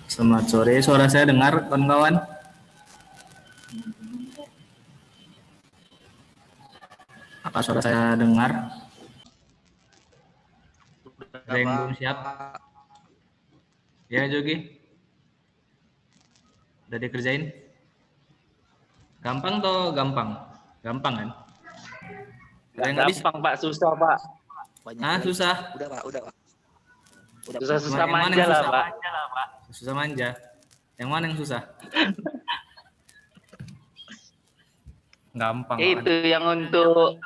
Selamat sore, suara saya dengar kawan-kawan? Apa suara saya dengar? Ada yang belum siap? Ya, Jogi? Udah dikerjain? Gampang atau gampang? Gampang kan? Ada yang nggak bisa? Gampang Pak, susah Pak. Susah? Udah Pak. Susah-susah Yang mana manja yang lah susah? Pak. Susah manja. Yang mana yang susah? Gampang. Itu yang untuk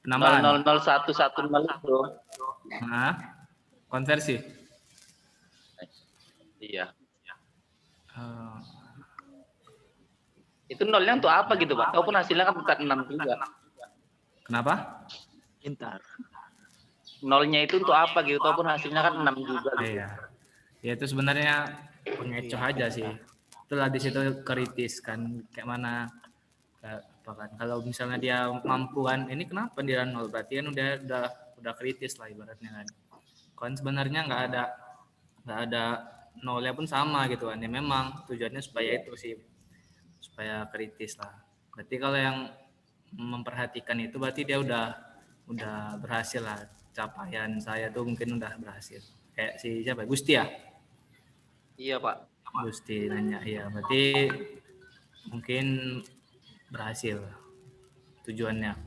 Penambahan. 000110 itu. Konversi. Iya. Uh, Itu nolnya untuk apa gitu Pak? Walaupun hasilnya kan tetap 6 juga. Kenapa? Pintar. Nolnya itu untuk apa gitu? Walaupun hasilnya kan 6 juga gitu. Iya. Ya itu sebenarnya pengecoh aja sih. Itulah di situ kritis kan, kayak mana apa kan. Kalau misalnya dia mampu kan, ini kenapa dia nol? Berarti kan udah kritis lah ibaratnya kan. Kan sebenarnya nggak ada nolnya pun sama gitu kan. Ya memang tujuannya supaya itu sih, supaya kritis lah. Berarti kalau yang memperhatikan itu berarti dia udah berhasil lah. Capaian saya tuh mungkin udah berhasil. Kayak si siapa? Gusti ya? Iya Pak. Gusti nanya, ya berarti mungkin berhasil tujuannya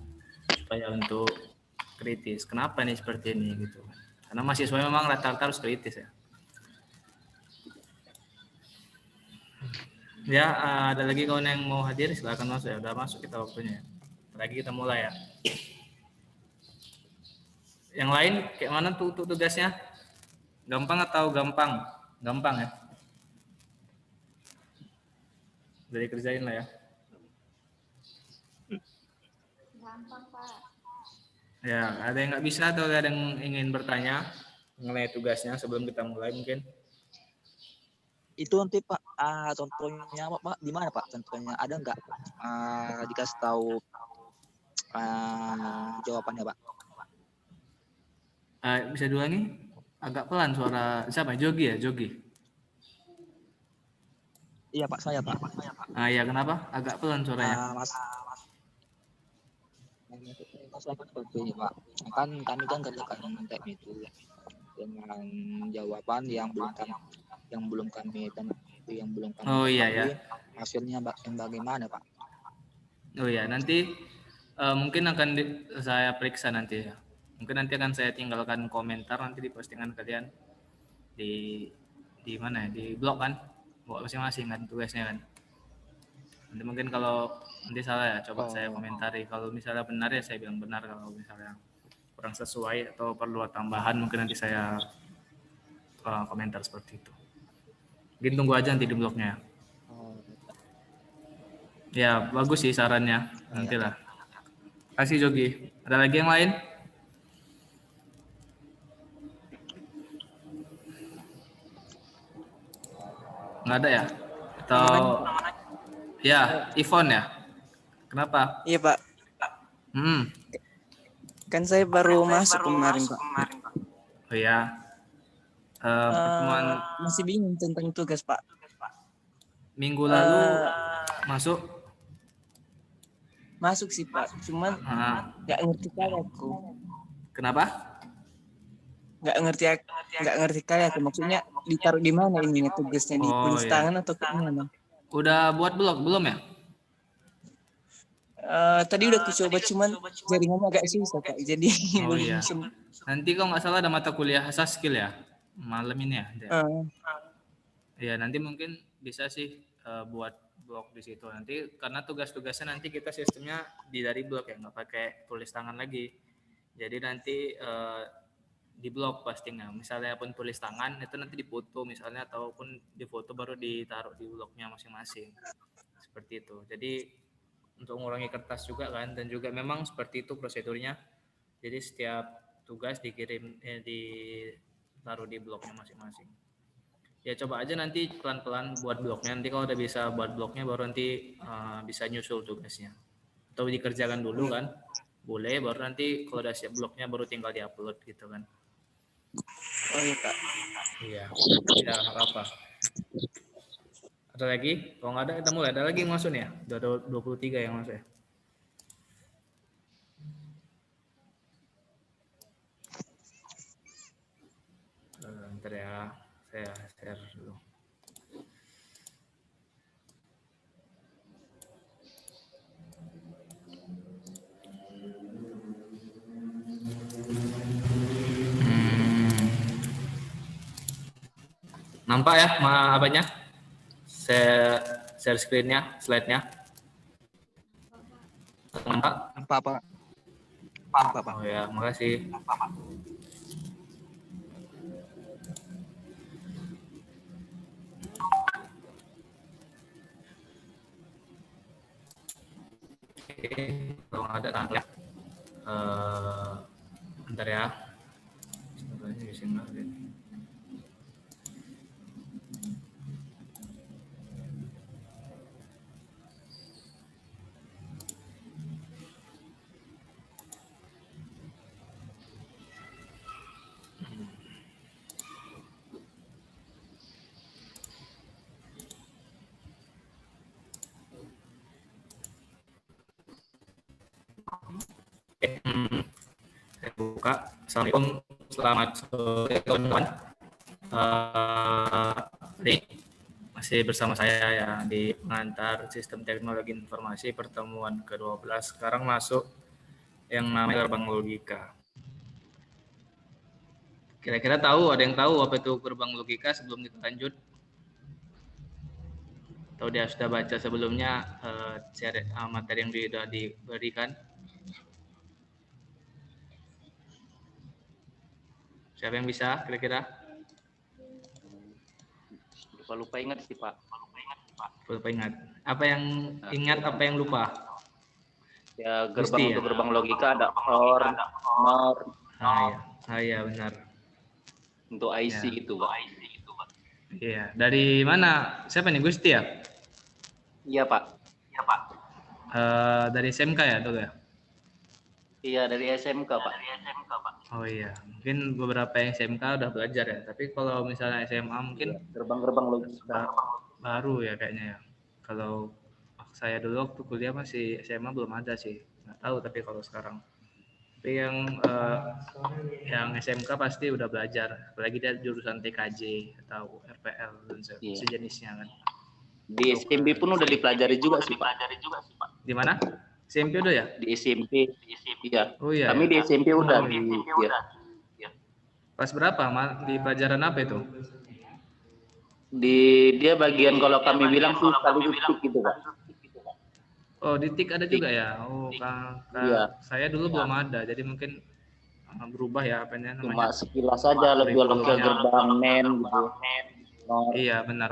supaya untuk kritis. Kenapa nih seperti ini gitu? Karena mahasiswa memang rata-rata harus kritis ya. Ya, ada lagi kawan yang mau hadir, silakan masuk ya. Udah masuk kita waktunya. Lagi kita mulai ya. Yang lain kayak mana tuh tugasnya? Gampang atau gampang? Gampang ya. Udah dikerjain lah ya. Gampang Pak. Ya, ada yang nggak bisa atau ada yang ingin bertanya mengenai tugasnya sebelum kita mulai mungkin? Itu nanti Pak, contohnya Pak di mana Pak? Contohnya ada nggak dikasih tahu jawabannya Pak? Bisa diulangi? Agak pelan suara siapa? Jogi ya, Jogi. Iya Pak, saya Pak. Ya kenapa? Agak pelan suaranya. Masalah seperti ini Pak. Kan kami kan kerjakan konten itu dengan jawaban yang belum kami Oh iya ya. Hasilnya yang bagaimana Pak? Oh iya, nanti mungkin akan saya periksa nanti ya. Mungkin nanti akan saya tinggalkan komentar nanti di postingan kalian di mana ya? Di blog kan, buat masing-masing kan tugasnya kan. Nanti mungkin kalau nanti salah ya coba saya komentari. Kalau misalnya benar ya saya bilang benar, kalau misalnya kurang sesuai atau perlu tambahan mungkin nanti saya komentar seperti itu. Mungkin tunggu aja nanti di blognya. Ya bagus sih sarannya, nantilah. Kasih Jogi. Ada lagi yang lain? Nggak ada ya? Atau ya, Ivon ya? Kenapa? Iya Pak. Kan saya baru masuk kemarin Pak. Oh ya. Pertemuan masih bingung tentang tugas Pak. Minggu lalu masuk? Masuk sih Pak, cuman nggak ngerti kali aku. Kenapa? Nggak ngerti kali aku. Maksudnya ditaruh di mana ininya tugasnya, di tulis tangan atau gimana? Udah buat blog belum ya? Tadi udah coba cuman jaringannya agak susah Pak. Jadi iya. Nanti kalau nggak salah ada mata kuliah soft skill ya malam ini ya. Ya nanti mungkin bisa sih buat blog di situ nanti, karena tugas-tugasnya nanti kita sistemnya dari blog ya, nggak pakai tulis tangan lagi. Jadi nanti di blog pastinya, misalnya pun tulis tangan itu nanti difoto misalnya, ataupun difoto baru ditaruh di blognya masing-masing seperti itu. Jadi untuk mengurangi kertas juga kan, dan juga memang seperti itu prosedurnya. Jadi setiap tugas dikirim ditaruh di blognya masing-masing. Ya coba aja nanti pelan-pelan buat blognya. Nanti kalau udah bisa buat blognya baru nanti bisa nyusul tugasnya. Atau dikerjakan dulu kan, boleh. Baru nanti kalau udah siap blognya baru tinggal diupload gitu kan. Oh iya Kak. Iya. Ya, apa? Ada lagi? Kalau nggak ada kita mulai. Ada lagi yang masuk nih ya? Udah ada 23 yang masuk ya. Bentar ya. Saya share dulu. Nampak ya apanya? Saya share screen-nya, slide-nya. Nampak? Apa? Oh ya, makasih. Oke, kalau nggak ada tanda. Bentar ya. Saya buka. Assalamualaikum, selamat sore kawan-kawan. Ini masih bersama saya ya di pengantar sistem teknologi informasi pertemuan ke-12. Sekarang masuk yang namanya gerbang logika. Kira-kira ada yang tahu apa itu gerbang logika sebelum kita lanjut? Atau dia sudah baca sebelumnya materi yang sudah diberikan? Siapa yang bisa kira-kira? Lupa ingat sih Pak. Lupa ingat. Apa yang ingat, apa yang lupa? Ya gerbang Gusti, untuk ya? gerbang logika ada OR, NOR. Iya benar. Untuk IC Ya. gitu Pak. Iya. Dari mana? Siapa nih, Gusti ya? Iya Pak. Dari SMK ya dulu ya? Iya dari SMK Pak. Oh iya, mungkin beberapa yang SMK udah belajar ya. Tapi kalau misalnya SMA mungkin Gerbang-gerbang logika. baru ya kayaknya ya. Kalau saya dulu waktu kuliah masih SMA belum ada sih. Nggak tahu tapi kalau sekarang. Tapi yang SMK pasti udah belajar. Apalagi dia jurusan TKJ atau RPL dan sejenisnya kan. Di SMP pun udah dipelajari juga sih Pak. Di mana? SMP udah ya? Di SMP. Iya. Oh iya. Kami ya? di SMP udah. Iya. Pas berapa? Di pelajaran apa itu? Dia bagian kalau kami bilang sih kali titik gitu Pak. Oh, di TIK ada juga ya? Oh, Iya. saya dulu belum ada, jadi mungkin berubah ya apanya Cuma namanya. sekilas saja lebih ke gerbang NEN gitu. Iya, benar.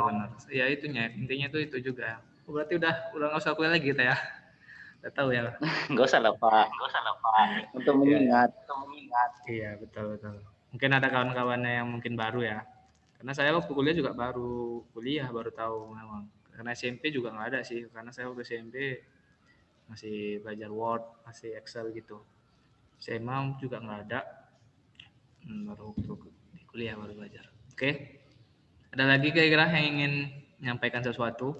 Ya itunya, intinya itu juga. Oh, berarti udah nggak usah kuliah lagi kita ya. Udah tahu ya. Nggak usah lah Pak. Untuk mengingat. Iya, betul. Mungkin ada kawan-kawannya yang mungkin baru ya. Karena saya waktu kuliah juga baru tahu memang. Karena SMP juga nggak ada sih, karena saya waktu SMP masih belajar Word, masih Excel gitu. SMA juga nggak ada, baru waktu di kuliah baru belajar. Oke, ada lagi kira-kira yang ingin menyampaikan sesuatu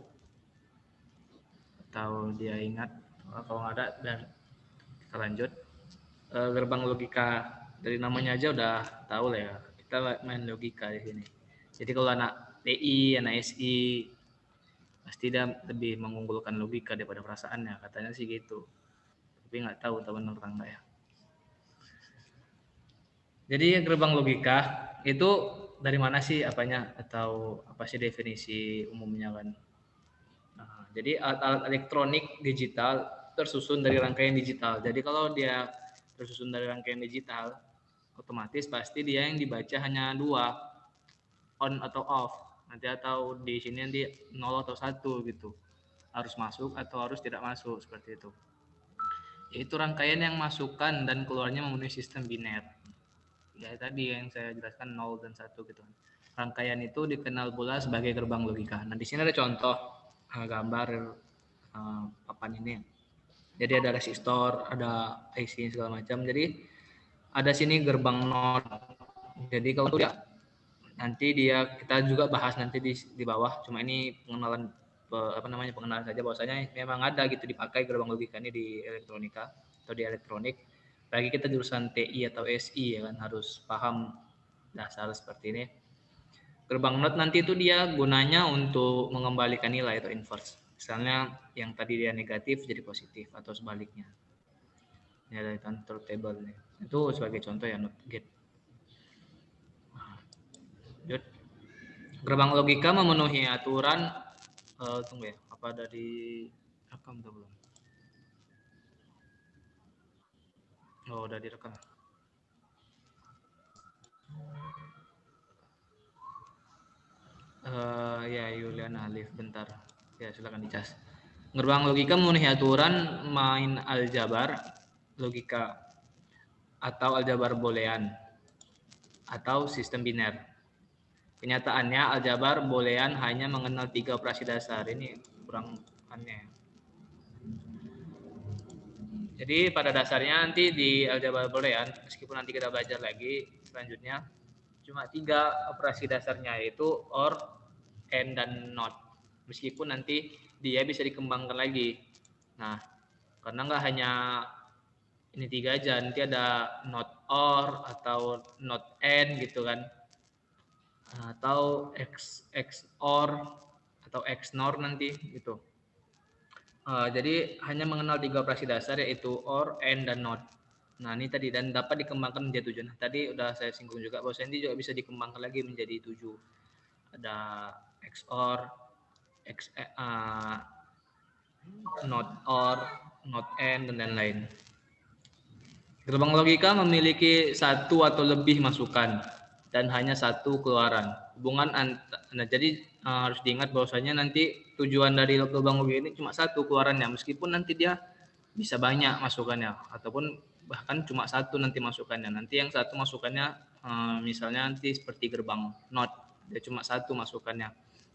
atau dia ingat? Kalau nggak ada, dan kita lanjut. Gerbang logika dari namanya aja udah tahu lah ya, kita main logika di sini. Jadi kalau anak TI, anak SI pasti dia lebih mengunggulkan logika daripada perasaannya, katanya sih gitu. Tapi nggak tahu benar enggak ya. Jadi gerbang logika itu dari mana sih apanya, atau apa sih definisi umumnya kan? Nah, jadi alat-alat elektronik digital tersusun dari rangkaian digital. Jadi kalau dia tersusun dari rangkaian digital, otomatis pasti dia yang dibaca hanya dua, on atau off. Nanti atau di sini nanti 0 atau 1 gitu. Harus masuk atau harus tidak masuk, seperti itu. Yaitu rangkaian yang masukkan dan keluarnya memenuhi sistem biner. Ya tadi yang saya jelaskan 0 dan 1 gitu. Rangkaian itu dikenal pula sebagai gerbang logika. Nah, di sini ada contoh gambar papan ini. Jadi ada resistor, ada IC segala macam. Jadi ada sini gerbang NOT. Jadi kalau dia nanti kita juga bahas nanti di bawah. Cuma ini pengenalan pengenalan saja bahwasanya memang ada gitu dipakai gerbang logika ini di elektronika atau di elektronik. Bagi kita jurusan TI atau SI ya kan harus paham dasar seperti ini. Gerbang NOT nanti itu dia gunanya untuk mengembalikan nilai atau inverse. Misalnya yang tadi dia negatif jadi positif atau sebaliknya. Ya dari truth table nih. Itu sebagai contoh ya NOT gate. Gerbang logika memenuhi aturan tunggu ya, apa dari rekam atau belum? Oh, udah direkam. Ya Yuliana Alif bentar. Ya silakan dicas. Gerbang logika memenuhi aturan main aljabar logika atau aljabar boolean atau sistem biner. Kenyataannya aljabar boolean hanya mengenal 3 operasi dasar. Ini kurang aneh. Jadi pada dasarnya nanti di aljabar boolean, meskipun nanti kita belajar lagi selanjutnya, cuma 3 operasi dasarnya yaitu OR, AND, dan NOT. Meskipun nanti dia bisa dikembangkan lagi. Nah, karena nggak hanya ini 3 aja, nanti ada NOT OR atau NOT AND gitu kan, atau XOR atau XNOR nanti gitu. Jadi hanya mengenal 3 operasi dasar yaitu OR, AND, dan NOT. Nah ini tadi dan dapat dikembangkan menjadi 7. Nah, tadi udah saya singgung juga bahwa ini juga bisa dikembangkan lagi menjadi 7. Ada XOR, NOT OR, NOT AND, dan lain-lain. Gerbang logika memiliki 1 atau lebih masukan dan hanya 1 keluaran. Jadi harus diingat bahwasanya nanti tujuan dari gerbang logika ini cuma 1 keluarannya, meskipun nanti dia bisa banyak masukannya ataupun bahkan cuma 1 nanti masukannya. Nanti yang 1 masukannya misalnya nanti seperti gerbang NOT, dia cuma 1 masukannya,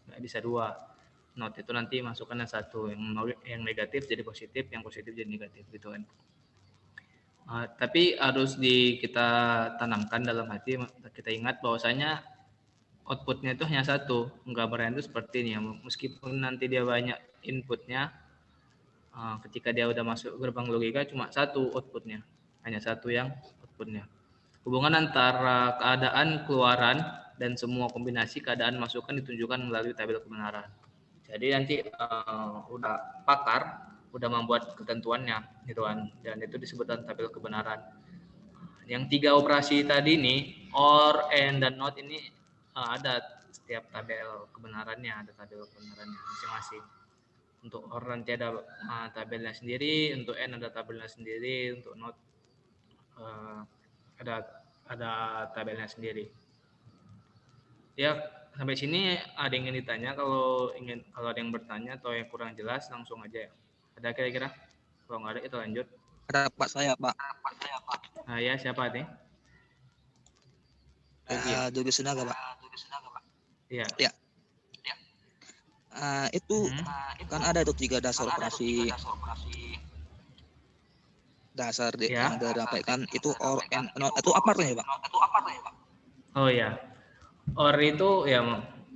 nggak bisa 2. NOT itu nanti masukannya 1, yang negatif jadi positif, yang positif jadi negatif gitu kan. Tapi harus kita tanamkan dalam hati, kita ingat bahwasanya outputnya itu hanya 1, gambarnya itu seperti ini ya. Meskipun nanti dia banyak inputnya, ketika dia udah masuk gerbang logika cuma 1 outputnya, hanya 1 yang outputnya. Hubungan antara keadaan keluaran dan semua kombinasi keadaan masukan ditunjukkan melalui tabel kebenaran. Jadi nanti udah pakar udah membuat ketentuannya gitu kan, dan itu disebutkan tabel kebenaran. Yang 3 operasi tadi nih OR, AND, dan NOT ini ada setiap tabel kebenarannya, ada tabel kebenarannya masing-masing. Untuk OR nanti ada tabelnya sendiri, untuk AND ada tabelnya sendiri, untuk NOT ada tabelnya sendiri. Ya, sampai sini ada yang ingin ditanya? Kalau ada yang bertanya atau yang kurang jelas langsung aja ya. Ada kira-kira? Kalau nggak ada kita lanjut. Ada Pak saya, Pak. Ya, siapa nih? Dogi Sunaga, Pak. Iya. Ya. Itu kan ada itu 3 dasar operasi dasar yang disampaikan itu OR, AND, NOT. Itu apa artinya, Pak? Oh ya. OR itu ya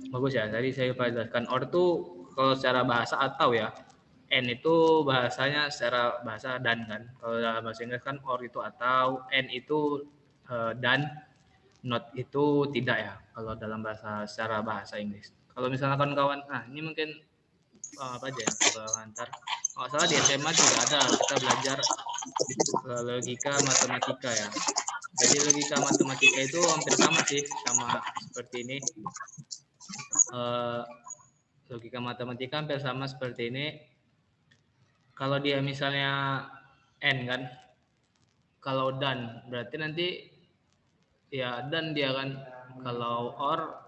bagus ya. Tadi saya jelaskan OR itu kalau secara bahasa atau ya. N itu bahasanya secara bahasa dan kan. Kalau dalam bahasa Inggris kan OR itu atau, N itu dan, not itu tidak ya. Kalau dalam secara bahasa Inggris. Kalau misalnya kawan-kawan, ini mungkin apa aja ya pengantar. Kalau salah di SMA juga ada kita belajar logika matematika ya. Jadi logika matematika itu hampir sama sih, sama seperti ini. Logika matematika hampir sama seperti ini. Kalau dia misalnya N kan, kalau dan berarti nanti ya dan dia kan, kalau or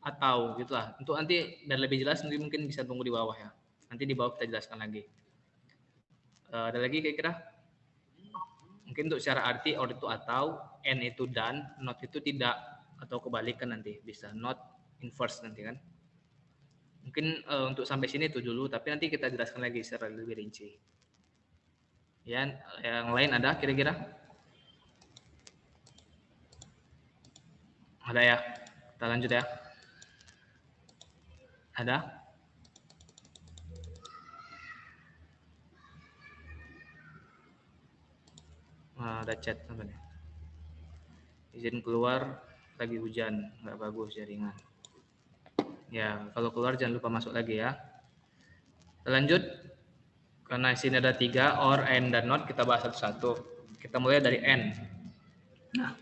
atau gitulah. Untuk nanti dan lebih jelas nanti mungkin bisa tunggu di bawah ya. Nanti di bawah kita jelaskan lagi. Ada lagi kira-kira? Mungkin untuk secara arti or itu atau, N itu dan, not itu tidak, atau kebalikan nanti bisa not inverse nanti kan. Mungkin untuk sampai sini itu dulu, tapi nanti kita jelaskan lagi secara lebih rinci. Ya, yang lain ada kira-kira? Ada ya? Kita lanjut ya. Ada? Ada chat apa nih? Izin keluar, lagi hujan, nggak bagus jaringan. Ya, kalau keluar jangan lupa masuk lagi ya. Kita lanjut. Karena sini ada 3, or, and, dan not, kita bahas satu-satu. Kita mulai dari n. Nah,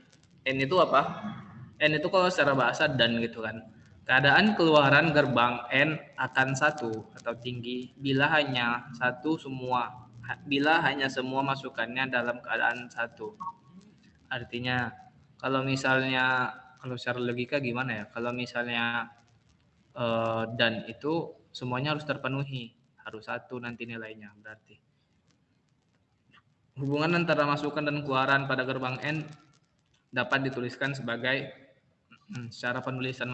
n itu apa? N itu kalau secara bahasa dan gitu kan. Keadaan keluaran gerbang n akan 1 atau tinggi bila hanya semua masukannya dalam keadaan 1. Artinya kalau secara logika gimana ya? Kalau misalnya dan itu semuanya harus terpenuhi, harus 1 nanti nilainya berarti. Hubungan antara masukan dan keluaran pada gerbang n dapat dituliskan sebagai secara penulisan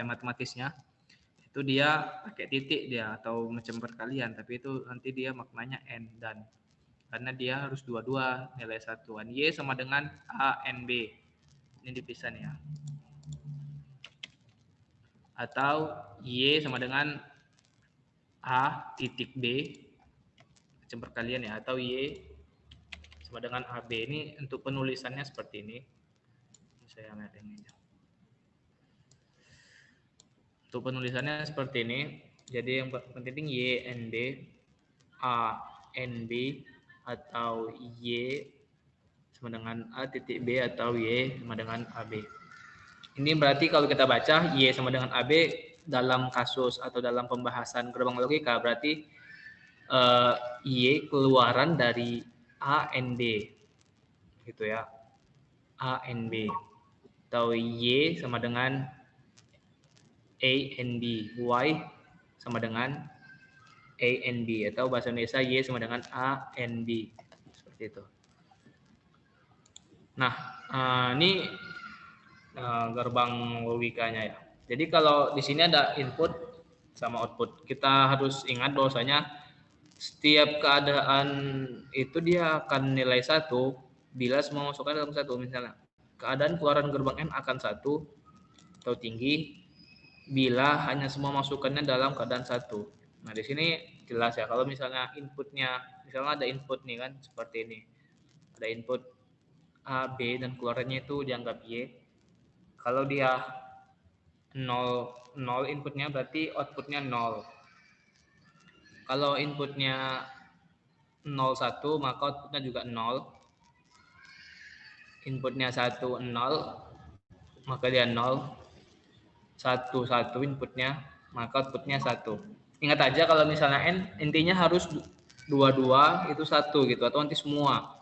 matematisnya itu dia pakai titik dia atau macam perkalian, tapi itu nanti dia maknanya n dan karena dia harus dua-dua nilai satuan. Y sama dengan A n B. Ini dipisah nih ya. Atau Y sama dengan A titik B macam perkalian ya, atau Y sama dengan AB. Ini untuk penulisannya seperti ini. Saya lihat ini. Untuk penulisannya seperti ini. Jadi yang penting Y N B, A N B, atau Y sama dengan A titik B, atau Y sama dengan AB. Ini berarti kalau kita baca Y sama dengan AB dalam kasus atau dalam pembahasan gerbang logika berarti Y keluaran dari A N B gitu ya, A N B, atau Y sama dengan A N B, Y sama dengan A N B, atau bahasa Indonesia Y sama dengan A N B, seperti itu. Nah, ini gerbang logikanya ya. Jadi kalau di sini ada input sama output, kita harus ingat bahwasanya setiap keadaan itu dia akan nilai 1 bila semua masukan dalam 1. Misalnya keadaan keluaran gerbang n akan 1 atau tinggi bila hanya semua masukannya dalam keadaan 1. Nah di sini jelas ya, kalau misalnya inputnya, misalnya ada input nih kan seperti ini, ada input A, B, dan keluarannya itu dianggap Y. Kalau dia 0 inputnya berarti outputnya 0. Kalau inputnya 01 maka outputnya juga 0. Inputnya 1 0 maka dia 0. 1 inputnya maka outputnya 1. Ingat aja kalau misalnya n intinya harus 2 itu 1 gitu, atau nanti semua.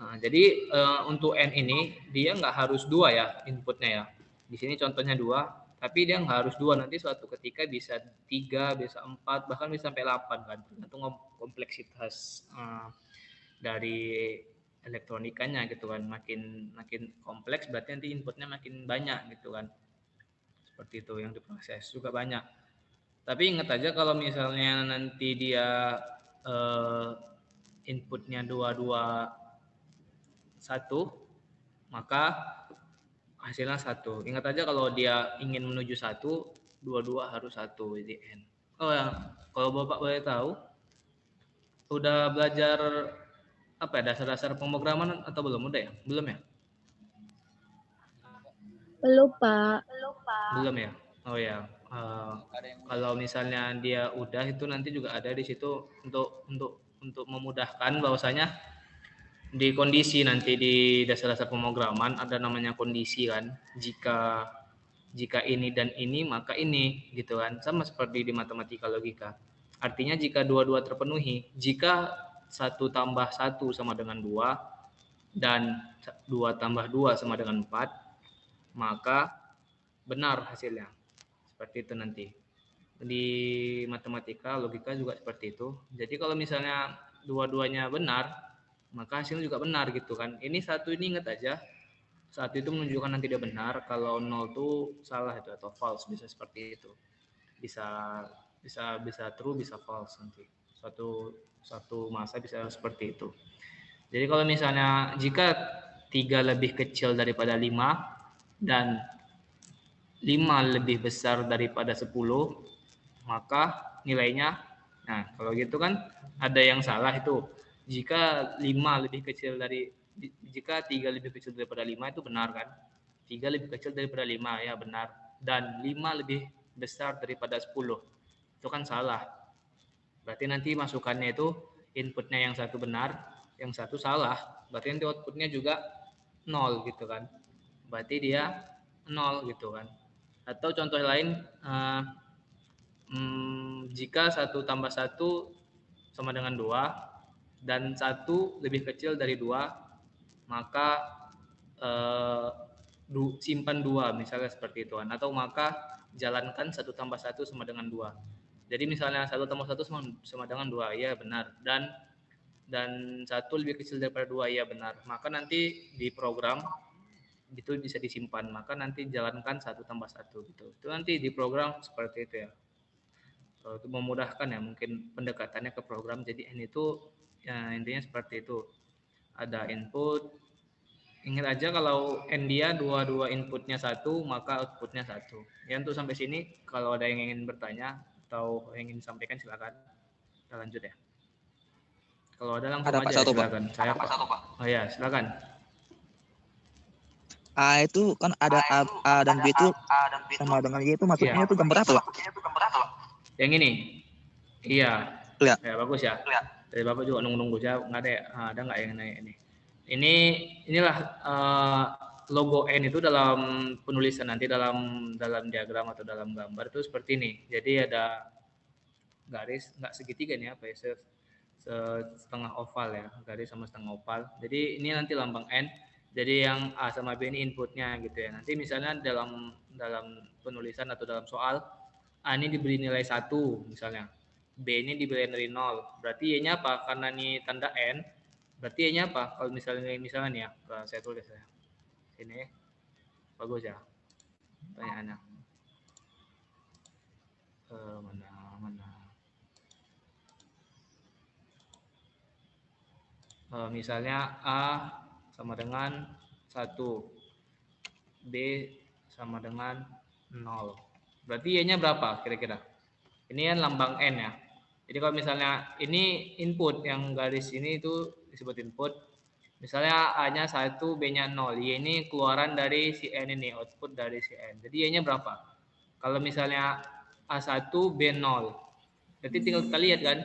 Nah, jadi untuk n ini dia nggak harus 2 ya inputnya ya. Di sini contohnya 2. Tapi dia nggak harus 2, nanti suatu ketika bisa 3, bisa 4, bahkan bisa sampai 8 kan. Tergantung kompleksitas dari elektronikanya gitu kan. Makin kompleks berarti nanti inputnya makin banyak gitu kan. Seperti itu, yang diproses juga banyak. Tapi ingat aja kalau misalnya nanti dia inputnya 2, 1, maka hasilnya 1. Ingat aja kalau dia ingin menuju 1, 2 harus 1 di N. Oh ya, kalau Bapak boleh tahu, udah belajar apa ya, dasar-dasar pemrograman atau belum? Udah ya? Belum ya? Belum, Pak. Belum ya? Oh ya. Kalau misalnya dia udah, itu nanti juga ada di situ untuk memudahkan bahwasanya di kondisi nanti di dasar-dasar pemrograman ada namanya kondisi kan, jika ini dan ini maka ini gitu kan, sama seperti di matematika logika. Artinya jika dua-dua terpenuhi, jika 1 tambah 1 sama dengan 2 dan 2 tambah 2 sama dengan 4, maka benar hasilnya. Seperti itu nanti. Di matematika logika juga seperti itu. Jadi kalau misalnya dua-duanya benar, maka hasilnya juga benar gitu kan. Ini 1 ini ingat aja, 1 itu menunjukkan nanti dia benar, kalau 0 itu salah itu atau false, bisa seperti itu. Bisa true, bisa false nanti. Suatu masa bisa seperti itu. Jadi kalau misalnya jika 3 lebih kecil daripada 5 dan 5 lebih besar daripada 10, maka nilainya, nah kalau gitu kan ada yang salah itu. Jika 5 lebih kecil dari, jika 3 lebih kecil daripada 5 itu benar kan? 3 lebih kecil daripada 5 ya benar. Dan 5 lebih besar daripada 10 itu kan salah. Berarti nanti masukannya itu inputnya yang satu benar, yang satu salah. Berarti nanti outputnya juga 0 gitu kan. Berarti dia 0 gitu kan. Atau contoh lain, jika 1 tambah 1 sama dengan 2 dan 1 lebih kecil dari 2, maka simpan 2 misalnya seperti itu kan. Atau maka jalankan 1 tambah 1 sama dengan 2. Jadi misalnya 1 tambah 1 sama dengan 2, ya benar. Dan 1 lebih kecil daripada 2, ya benar. Maka nanti di program itu bisa disimpan. Maka nanti jalankan 1 tambah 1 gitu. Itu nanti di program seperti itu ya. Itu memudahkan ya mungkin pendekatannya ke program. Jadi N itu ya, intinya seperti itu. Ada input. Ingat aja kalau N dia dua inputnya 1, maka outputnya 1. Ya untuk sampai sini kalau ada yang ingin bertanya atau ingin disampaikan silakan. Kita lanjut ya. Kalau ada langsung Ada Pak aja satu, Pak. silakan. Saya Pak. Oh ya, silakan. A itu kan ada A dan B itu sama dengan Y itu maksudnya itu gambar apa, Pak? Yang ini. Iya. Ya. Ya bagus ya. Dari Bapak juga nunggu-nunggu saya nggak ada ya. Ada nggak yang nanya ini? Inilah logo N itu dalam penulisan nanti dalam diagram atau dalam gambar itu seperti ini. Jadi ada garis nggak segitiga nih apa ya, setengah oval ya, garis sama setengah oval. Jadi ini nanti lambang N. Jadi yang A sama B ini inputnya gitu ya. Nanti misalnya dalam penulisan atau dalam soal A ini diberi nilai 1 misalnya. B ini diberi nilai 0. Berarti Y-nya apa? Karena ini tanda N, berarti Y-nya apa? Kalau misalnya nih ya, saya tulis ya. Sini. Bagus ya. Pertanyaannya. Mana? Misalnya A sama dengan 1, B sama dengan 0. Berarti Y-nya berapa kira-kira? Ini kan lambang N ya. Jadi kalau misalnya ini input, yang garis ini itu disebut input. Misalnya A-nya 1, B-nya 0. Y ini keluaran dari si N ini, output dari si N. Jadi Y-nya berapa? Kalau misalnya A1, B0. Berarti tinggal kita lihat kan.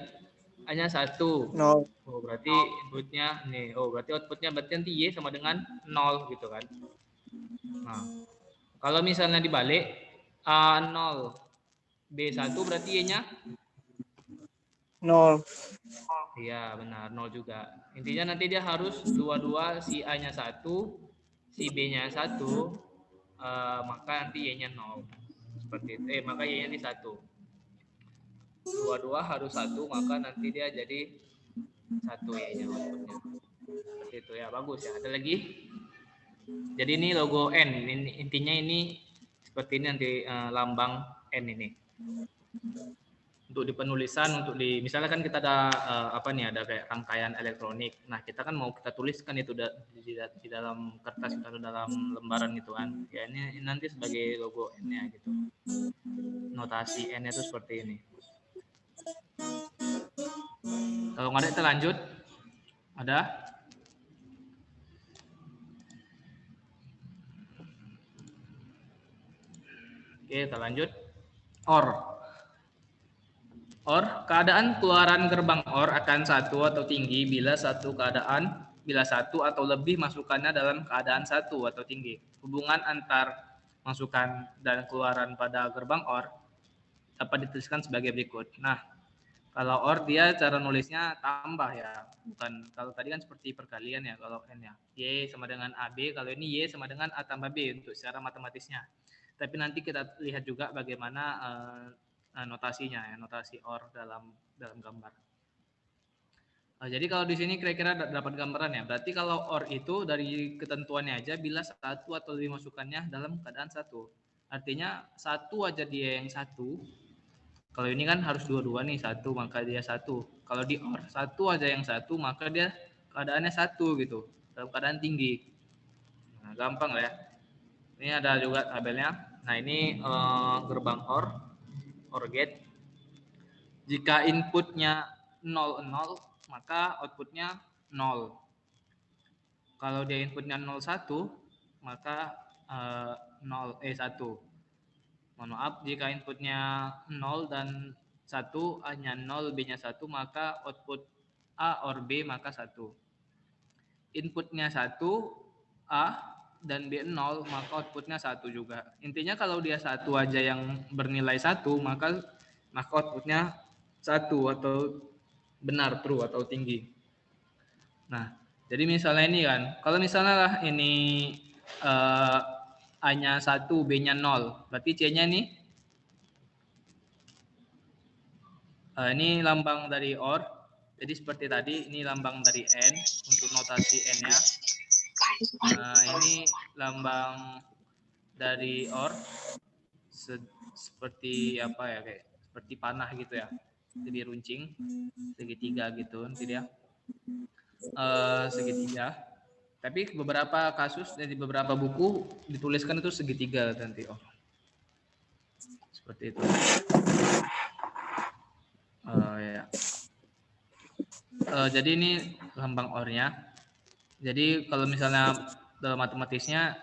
A-nya 1. 0. Oh, berarti inputnya nih. Oh, berarti outputnya berarti nanti Y sama dengan 0 gitu kan. Nah, kalau misalnya dibalik A0, B1 berarti Y-nya 0. iya, benar, 0 juga. Intinya nanti dia harus dua-dua, si A-nya 1, si B-nya 1, maka nanti Y-nya 0. Seperti itu. Maka Y-nya ini 1. Dua-dua harus 1, maka nanti dia jadi 1 Y-nya outputnya. Seperti itu ya, bagus ya. Ada lagi? Jadi ini logo N. Intinya ini seperti ini nanti lambang N ini. Untuk di penulisan, misalnya kan kita ada ada kayak rangkaian elektronik. Nah, kita kan mau kita tuliskan itu di dalam kertas atau dalam lembaran gitu kan. Ya ini nanti sebagai logo N-nya gitu. Notasi N-nya itu seperti ini. Kalau nggak ada kita lanjut. Ada? Oke, kita lanjut. OR, keadaan keluaran gerbang OR akan 1 atau tinggi bila satu atau lebih masukannya dalam keadaan 1 atau tinggi. Hubungan antar masukan dan keluaran pada gerbang OR dapat dituliskan sebagai berikut. Nah, kalau OR dia cara nulisnya tambah ya, bukan kalau tadi kan seperti perkalian ya kalau N ya. Y sama dengan AB, kalau ini Y sama dengan A tambah B untuk secara matematisnya. Tapi nanti kita lihat juga bagaimana notasinya ya, notasi OR dalam gambar. Jadi kalau di sini kira-kira dapat gambaran ya. Berarti kalau OR itu dari ketentuannya aja bila 1 atau lebih masukannya dalam keadaan 1. Artinya 1 aja dia yang 1. Kalau ini kan harus dua-dua nih, 1 maka dia 1. Kalau di OR 1 aja yang 1 maka dia keadaannya 1 gitu. Dalam keadaan tinggi. Nah, gampang lah ya. Ini ada juga tabelnya. Nah, ini gerbang OR gate. Jika inputnya 0, maka outputnya 0. Kalau dia inputnya 0, 1, maka 1. Mohon maaf, jika inputnya 0 dan 1, A-nya 0, B-nya 1, maka output A or B maka 1. Inputnya 1, A, dan B 0, maka outputnya 1 juga. Intinya kalau dia 1 aja yang bernilai 1, maka outputnya 1 atau benar, true atau tinggi. Nah, jadi misalnya ini kan, kalau misalnya lah ini A-nya 1, B-nya 0, berarti C-nya nih ini lambang dari OR. Jadi seperti tadi, ini lambang dari N untuk notasi N-nya. Ini lambang dari OR seperti apa ya, kayak seperti panah gitu ya. Jadi runcing segitiga gitu nanti dia. Segitiga. Tapi beberapa kasus dari beberapa buku dituliskan itu segitiga nanti. Oh. Seperti itu. Ya. Jadi ini lambang OR-nya. Jadi kalau misalnya dalam matematisnya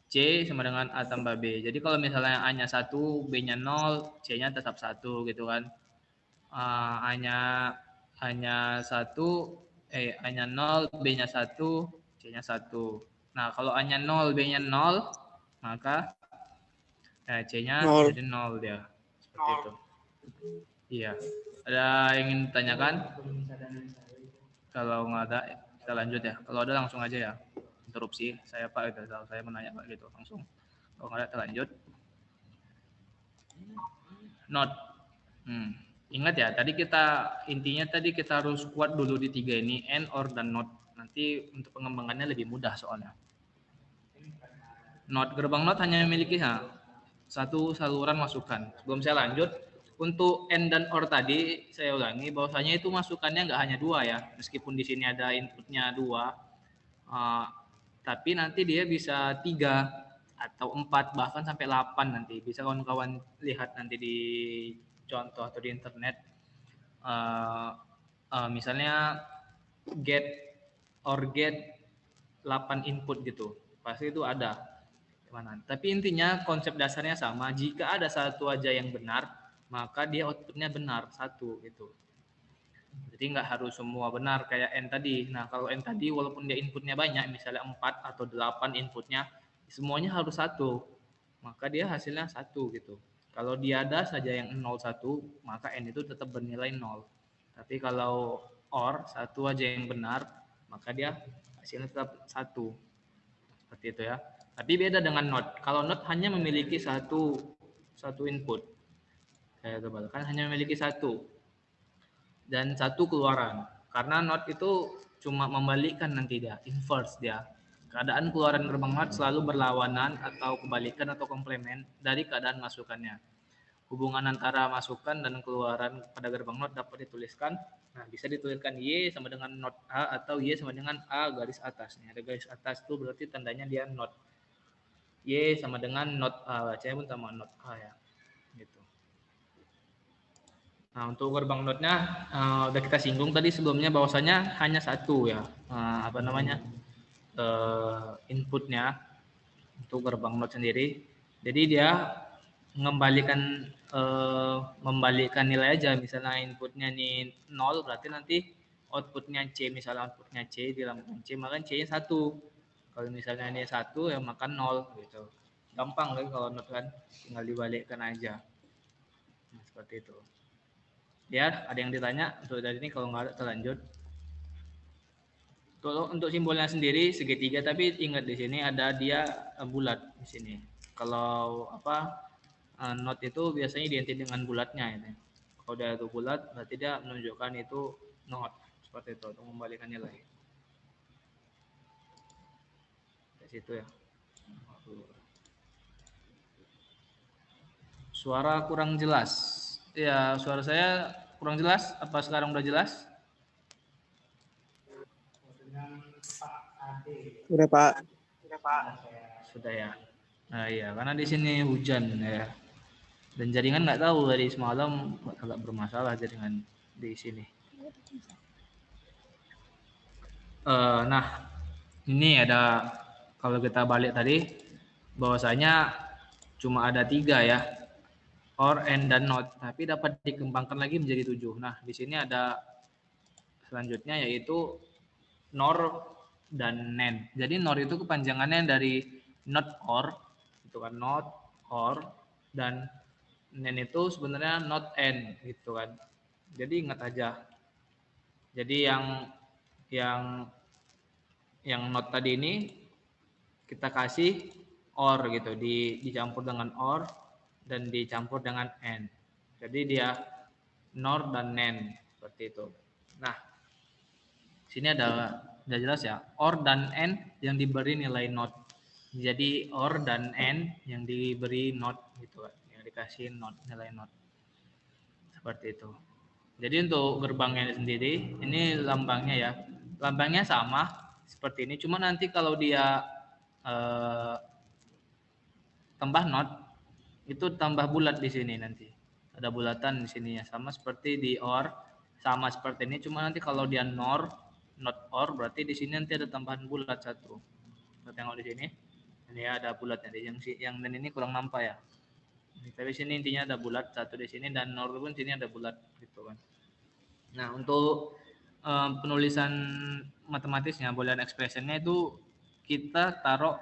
C sama dengan A tambah B. Jadi kalau misalnya A-nya 1, B-nya 0, C-nya tetap 1 gitu kan. A-nya 1, A-nya 0, B-nya 1, C-nya 1. Nah, kalau A-nya 0, B-nya 0, maka C-nya jadi 0 dia. Seperti itu. Iya. Ada yang ingin ditanyakan? Kalau nggak ada, kita lanjut ya. Kalau ada langsung aja ya. Interupsi. Saya Pak, itu saya menanya Pak gitu langsung. Kalau nggak ada, kita lanjut. Not. Ingat ya, tadi intinya kita harus kuat dulu di 3 ini, and, or, dan not. Nanti untuk pengembangannya lebih mudah soalnya. Not, gerbang not hanya memiliki satu saluran masukan. Sebelum saya lanjut, untuk and dan or tadi saya ulangi bahwasanya itu masukannya nggak hanya 2 ya, meskipun di sini ada inputnya 2, tapi nanti dia bisa 3 atau 4 bahkan sampai 8 nanti. Bisa kawan-kawan lihat nanti di contoh atau di internet. Misalnya get or get 8 input gitu, pasti itu ada. Tapi intinya konsep dasarnya sama. Jika ada satu aja yang benar, maka dia outputnya benar 1 gitu. Jadi nggak harus semua benar kayak N tadi. Nah, kalau N tadi walaupun dia inputnya banyak, misalnya 4 atau 8 inputnya, semuanya harus 1. Maka dia hasilnya 1 gitu. Kalau dia ada saja yang 0, 1, maka N itu tetap bernilai 0. Tapi kalau OR, 1 aja yang benar, maka dia hasilnya tetap 1. Seperti itu ya. Tapi beda dengan not. Kalau not hanya memiliki satu input. Saya tebalkan hanya memiliki 1. Dan 1 keluaran. Karena not itu cuma membalikkan nanti dia, inverse dia. Keadaan keluaran gerbang not selalu berlawanan atau kebalikan atau komplement dari keadaan masukannya. Hubungan antara masukan dan keluaran pada gerbang not dapat dituliskan. Nah, bisa dituliskan Y sama dengan not A atau Y sama dengan A garis atas. Nih, ada garis atas itu berarti tandanya dia not. Y sama dengan not A, bacanya pun sama not A ya. Gitu. Nah, untuk gerbang notnya udah kita singgung tadi sebelumnya bahwasanya hanya 1 ya. Inputnya untuk gerbang not sendiri. Jadi dia membalikkan nilai aja. Misalnya inputnya nih 0, berarti nanti outputnya C, misalnya outputnya C di lambang C, maka C-nya 1. Kalau misalnya ini 1 ya maka 0 gitu. Gampang kan kalau not kan, tinggal dibalikkan aja. Nah, seperti itu. Ya, ada yang ditanya untuk dari ini, kalau nggak ada kita lanjut. Untuk simbolnya sendiri segitiga, tapi ingat di sini ada dia bulat di sini. Kalau not itu biasanya identik dengan bulatnya ini. Kalau dia itu bulat berarti dia menunjukkan itu not, seperti itu untuk membalikan nilai. Di situ ya. Suara kurang jelas. Ya, suara saya kurang jelas. Apa sekarang udah jelas? Sudah Pak. Sudah ya. Nah iya, karena di sini hujan ya. Dan jaringan nggak tahu dari semalam agak bermasalah jaringan di sini. Nah, ini ada kalau kita balik tadi bahwasanya cuma ada 3 ya, or, and, dan not. Tapi dapat dikembangkan lagi menjadi 7. Nah, di sini ada selanjutnya yaitu nor dan nen. Jadi nor itu kepanjangannya dari not or, itu kan not or, dan nen itu sebenarnya not and gitu kan. Jadi ingat aja. Jadi yang not tadi ini kita kasih or gitu, dicampur dengan or dan dicampur dengan and. Jadi dia nor dan nen seperti itu. Nah, sini ada udah jelas ya, or dan and yang diberi nilai not. Jadi or dan and yang diberi not gitu kan, yang dikasih not, nilai not. Seperti itu. Jadi untuk gerbangnya sendiri, ini lambangnya ya. Lambangnya sama seperti ini, cuma nanti kalau dia tambah not, itu tambah bulat di sini nanti. Ada bulatan di sini ya, sama seperti di or, sama seperti ini, cuma nanti kalau dia not or, berarti di sini nanti ada tambahan bulat satu. Kita tengok di sini, ini ada bulatnya. Yang dan ini kurang nampak ya. Tapi sini intinya ada bulat satu di sini, dan nor pun sini ada bulat gitu kan. Nah, untuk penulisan matematisnya, boolean expressionnya itu kita taruh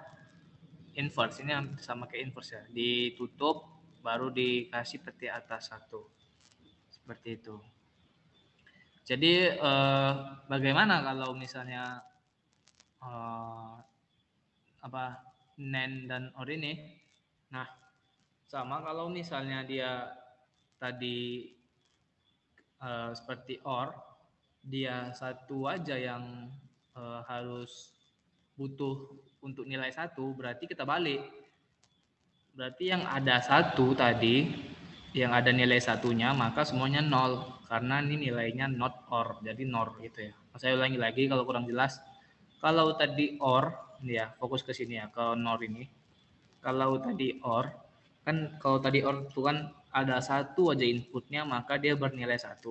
inverse. Ini sama kayak inverse ya, ditutup baru dikasih petik atas satu, seperti itu. Jadi bagaimana kalau misalnya nen dan or ini? Nah, sama kalau misalnya dia tadi seperti or, dia satu aja yang harus butuh untuk nilai 1, berarti kita balik. Berarti yang ada 1 tadi, yang ada nilai 1-nya, maka semuanya 0. Karena ini nilainya not or, jadi nor gitu ya. Saya ulangi lagi kalau kurang jelas. Kalau tadi or, ya fokus ke sini ya, ke nor ini. Kalau tadi or, kan kalau tadi or itu kan ada 1 aja inputnya, maka dia bernilai 1.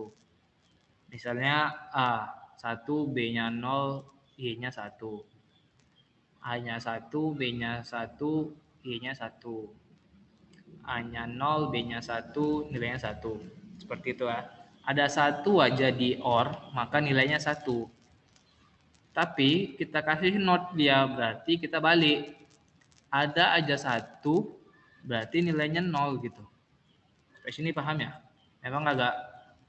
Misalnya A, 1, B-nya 0, Y-nya 1. A-nya 1, B-nya 1, Y-nya 1. A-nya 0, B-nya 1, nilainya 1. Seperti itu ya. Ada 1 aja di OR, maka nilainya 1. Tapi kita kasih not dia, berarti kita balik. Ada aja 1, berarti nilainya 0 gitu. Sampai sini paham ya? Memang agak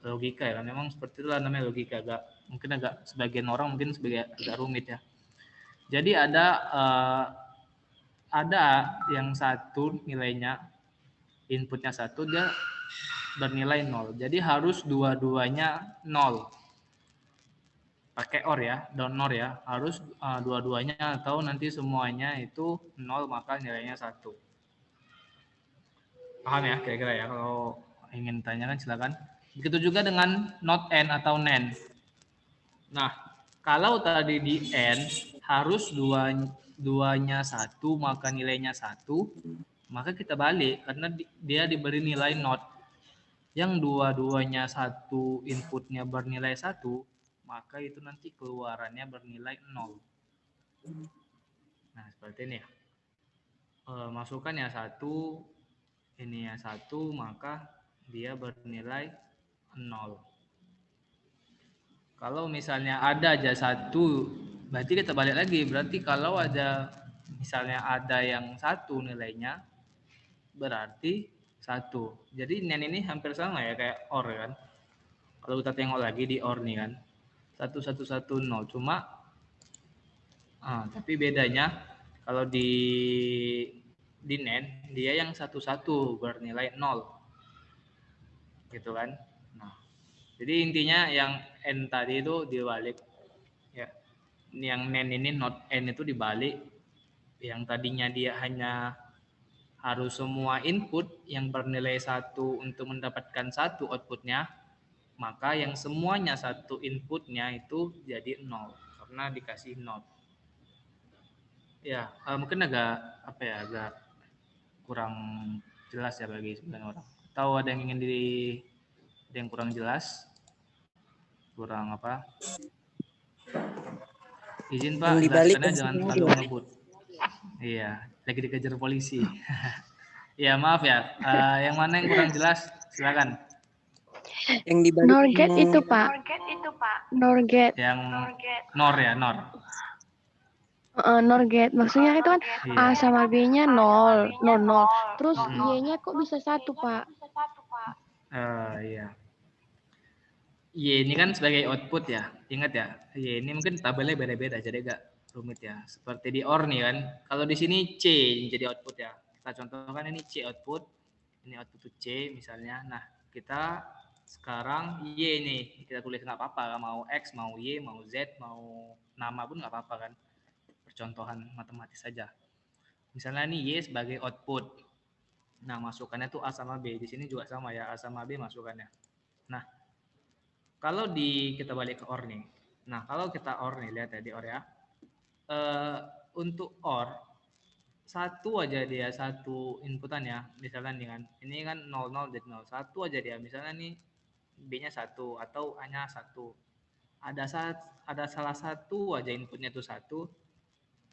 logika ya, memang seperti itulah namanya logika. Mungkin agak sebagian orang mungkin agak rumit ya. Jadi ada yang 1 nilainya, inputnya 1, dia bernilai 0. Jadi harus dua-duanya 0. Pakai or ya, don't nor ya. Harus dua-duanya atau nanti semuanya itu 0, maka nilainya 1. Paham ya kira-kira ya? Kalau ingin tanyakan silakan. Begitu juga dengan not and atau nen. Nah, kalau tadi di n harus duanya 1, maka nilainya 1, maka kita balik karena dia diberi nilai not. Yang dua-duanya 1, inputnya bernilai 1, maka itu nanti keluarannya bernilai 0. Nah, seperti ini ya. Masukkan ya 1, ini ya 1, maka dia bernilai 0. Kalau misalnya ada aja 1, berarti kita balik lagi. Berarti kalau ada misalnya ada yang 1 nilainya, berarti 1. Jadi nen ini hampir sama ya kayak or kan. Kalau kita tengok lagi di or nih kan. 1 1 1 0. Cuma tapi bedanya kalau di nen dia yang 1 1 bernilai 0. Gitu kan. Nah, jadi intinya yang n tadi itu dibalik ya. Yang nen ini not n itu dibalik. Yang tadinya dia hanya harus semua input yang bernilai 1 untuk mendapatkan 1 outputnya, maka yang semuanya 1 inputnya itu jadi 0 karena dikasih not. Ya, mungkin agak kurang jelas ya bagi sebagian orang. Tahu ada yang ingin ada yang kurang jelas? Kurang apa? Izin Pak, Yang dibalik jelaskannya jangan terlalu ngebut. Iya, lagi dikejar polisi. Ya maaf ya, yang mana yang kurang jelas? Silakan. Yang dibalik Norget itu Pak. Norget. Yang nor ya, nor. Norget. Maksudnya itu kan Iya. A sama B-nya 0. Terus Y-nya kok bisa 1 Pak? Iya. Y ini kan sebagai output ya. Ingat ya, Y ini mungkin tabelnya beda-beda jadi agak rumit ya. Seperti di OR nih kan. Kalau di sini C jadi output ya. Kita contohkan ini C output. Ini output C misalnya. Nah, kita sekarang Y nih. Kita tulis nggak apa-apa. Mau X, mau Y, mau Z, mau nama pun nggak apa-apa kan. Percontohan matematis saja. Misalnya nih Y sebagai output. Nah, masukannya tuh A sama B. Di sini juga sama ya, A sama B masukannya. Nah, kalau kita balik ke OR nih. Nah, kalau kita OR nih, lihat ya di OR ya. Untuk OR, satu aja dia, satu inputan ya. Misalnya nih kan, ini kan 00 jadi 0. Satu aja dia, misalnya nih B-nya 1 atau A-nya 1. Ada salah satu aja inputnya tuh 1,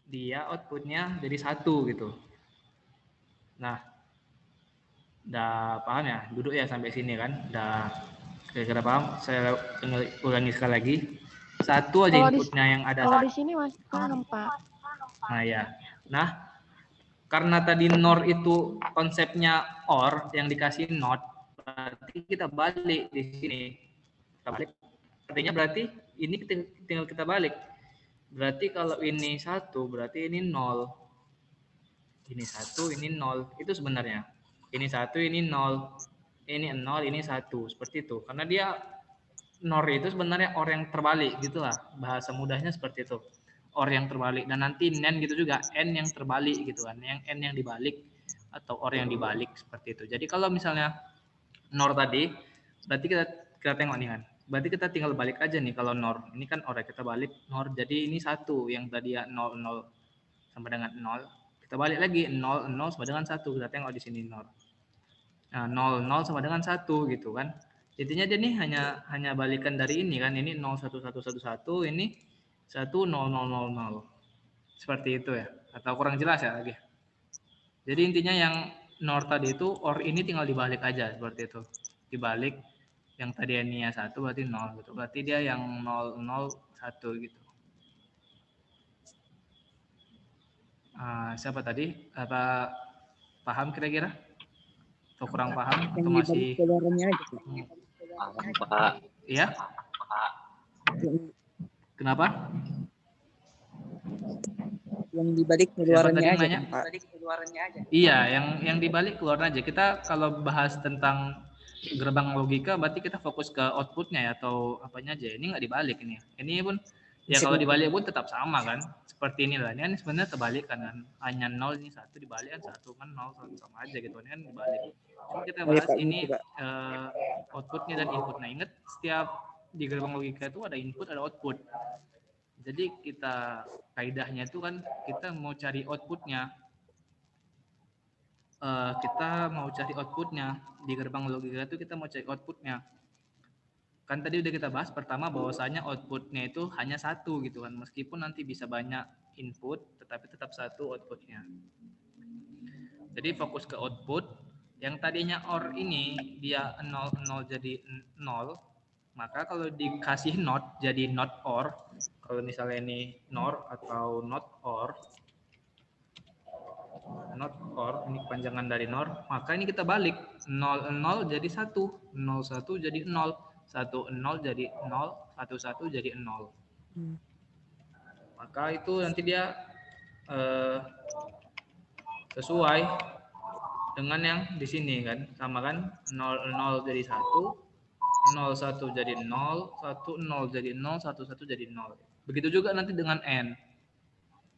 dia outputnya jadi 1 gitu. Nah, udah paham ya? Duduk ya sampai sini kan? Udah kira-kira paham? Saya ulangi sekali lagi. Satu aja inputnya yang ada. Kalau di sini masih paham Pak. Nah ya. Nah, karena tadi NOR itu konsepnya OR yang dikasih NOT, berarti kita balik di sini. Kita balik. Artinya berarti ini tinggal kita balik. Berarti kalau ini 1, berarti ini 0. Ini 1, ini 0. Itu sebenarnya. Ini 1, ini 0. Ini 0, ini 1. Seperti itu. Karena dia NOR itu sebenarnya OR yang terbalik gitu lah. Bahasa mudahnya seperti itu. OR yang terbalik. Dan nanti NAND gitu juga. N yang terbalik gitu kan. Yang N yang dibalik. Atau OR yang dibalik. Seperti itu. Jadi kalau misalnya NOR tadi. Berarti kita tengok nih kan. Berarti kita tinggal balik aja nih kalau NOR. Ini kan OR kita balik NOR. Jadi ini 1. Yang tadi ya 0, 0 sama dengan 0. Kita balik lagi 0, 0 sama dengan 1. Kita tengok di sini NOR. Nah, 0, 0 sama dengan 1 gitu kan. Intinya dia nih hanya balikan dari ini kan. Ini 0, 1, 1, 1, 1. Ini 1, 0, 0, 0, 0. Seperti itu ya. Atau kurang jelas ya lagi. Jadi intinya yang NOR tadi itu OR ini tinggal dibalik aja. Seperti itu. Dibalik. Yang tadi ini ya 1 berarti 0 gitu. Berarti dia yang 0, 0, 1 gitu. Siapa tadi? Apa paham kira-kira? Atau kurang paham? Atau masih? Keluarannya aja. Paham, Pak. Iya? Kenapa? Yang dibalik keluarannya aja. Nanya? Pak. Iya, yang dibalik keluar aja. Kita kalau bahas tentang gerbang logika, berarti kita fokus ke outputnya ya, atau apanya aja. Ini nggak dibalik ini. Ini pun ya kalau dibalik pun tetap sama kan. Seperti inilah. Ini kan sebenarnya terbalik kan. Hanya 0 ini 1 dibalik kan 1 kan 0 sama aja gitu. Ini kan dibalik. Cuma kita bahas ini outputnya dan input. Nah, ingat setiap di gerbang logika itu ada input, ada output. Jadi kita kaidahnya itu kan kita mau cari outputnya. Kita mau cari outputnya di gerbang logika itu, kita mau cari outputnya. Kan tadi udah kita bahas pertama bahwasanya outputnya itu hanya 1 gitu kan, meskipun nanti bisa banyak input tetapi tetap 1 outputnya. Jadi fokus ke output. Yang tadinya OR ini dia 0, 0 jadi 0, maka kalau dikasih NOT jadi NOT OR. Kalau misalnya ini NOR atau NOT OR, NOT OR ini kepanjangan dari NOR, maka ini kita balik 0, 0 jadi 1, 0, 1 jadi 0, 1, 0 jadi 0, 1, 1 jadi 0. Maka itu nanti dia sesuai dengan yang di sini kan, sama kan, 0, 0 jadi 1, 0, 1 jadi 0, 1, 0 jadi 0, 1, 1 jadi 0. Begitu juga nanti dengan N.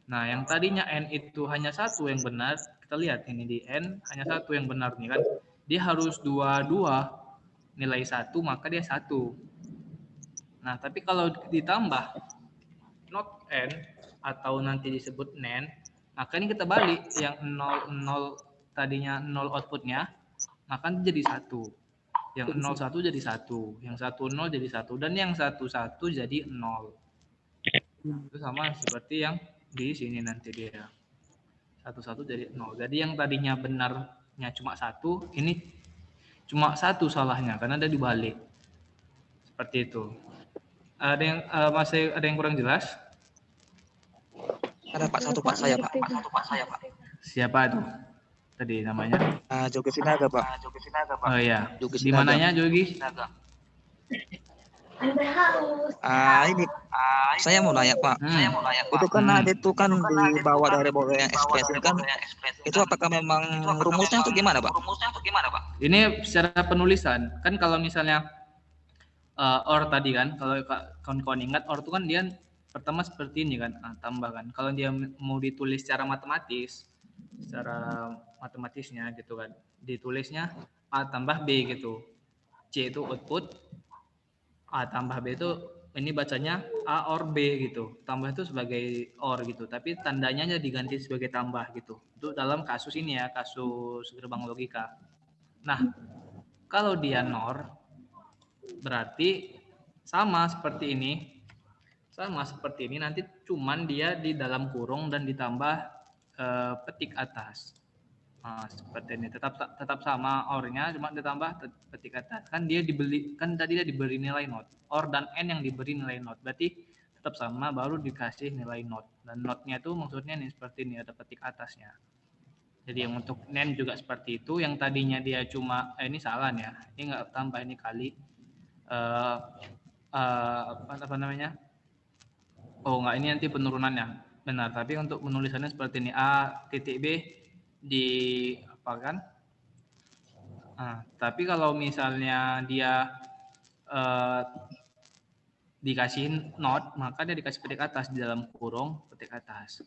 Nah, yang tadinya N itu hanya 1 yang benar, kita lihat ini di N hanya 1 yang benar nih kan. Dia harus 2 nilai 1, maka dia 1. Nah, tapi kalau ditambah not N atau nanti disebut NAND, maka ini kita balik yang 0, 0 tadinya 0 outputnya, maka jadi 1. Yang 01 jadi 1, yang 10 jadi 1, dan yang 11 jadi 0. Itu sama seperti yang di sini nanti dia. 11 jadi 0. Jadi yang tadinya benarnya cuma 1, ini cuma 1 salahnya karena ada dibalik. Seperti itu. Ada yang masih ada yang kurang jelas? Ada Pak, satu Pak, saya Pak. Siapa itu? Tadi namanya? Jogi Sinaga Pak. Oh iya. Jogi Di Sinaga. mananya Jogi? Ini saya mau nanya Pak. Itu kan ada itu kan dibawa dari bawah yang ekspres ini kan. Itu apakah memang rumusnya atau gimana Pak? Ini secara penulisan. Kan kalau misalnya OR tadi kan, kalau kawan-kawan ingat OR itu kan dia pertama seperti ini kan, tambah kan. Kalau dia mau ditulis secara matematis, secara matematisnya gitu kan, ditulisnya A tambah B gitu. C itu output, A tambah B itu ini bacanya A or B gitu. Tambah itu sebagai OR gitu, tapi tandanya diganti sebagai tambah gitu. Itu dalam kasus ini ya, kasus gerbang logika. Nah, kalau dia NOR berarti sama seperti ini. Sama seperti ini, nanti cuman dia di dalam kurung dan ditambah petik atas. Nah, seperti ini tetap sama OR-nya, cuma ditambah petik atas. Kan dia dibeli, kan tadi dia diberi nilai not. OR dan N yang diberi nilai not, berarti tetap sama, baru dikasih nilai not. Dan notnya itu maksudnya nih seperti ini, ada petik atasnya. Jadi yang untuk NAND juga seperti itu. Yang tadinya dia cuma ini salah ya, ini nggak tambah, ini kali apa namanya? Oh nggak, ini nanti penurunannya benar. Tapi untuk penulisannya seperti ini, A titik B di apa kan? Tapi kalau misalnya dia dikasih not, maka dia dikasih petik atas di dalam kurung petik atas.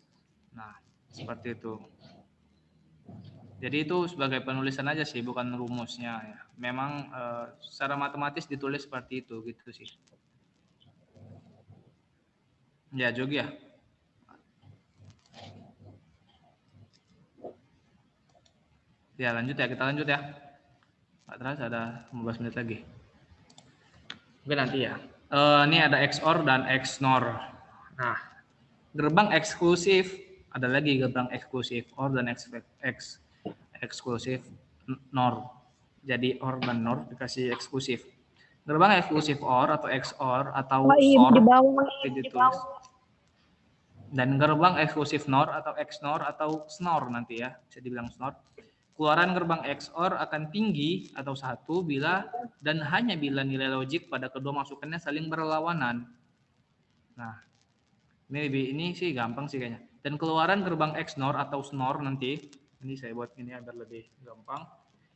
Nah seperti itu. Jadi itu sebagai penulisan aja sih, bukan rumusnya ya. Memang secara matematis ditulis seperti itu gitu sih. Ya Jogi ya. Ya lanjut ya, kita lanjut ya. Nggak terasa ada 15 menit lagi. Oke nanti ya. Ini ada XOR dan XNOR. Nah, gerbang eksklusif, ada lagi gerbang eksklusif OR dan eksklusif NOR. Jadi OR dan NOR dikasih eksklusif. Gerbang eksklusif OR atau XOR atau SOR ditulis. Dan gerbang eksklusif NOR atau XNOR atau SNOR nanti ya, bisa dibilang SNOR. Keluaran gerbang XOR akan tinggi atau 1 bila dan hanya bila nilai logik pada kedua masukannya saling berlawanan. Nah, ini sih gampang sih kayaknya. Dan keluaran gerbang XNOR atau SNOR nanti, ini saya buat ini agar lebih gampang.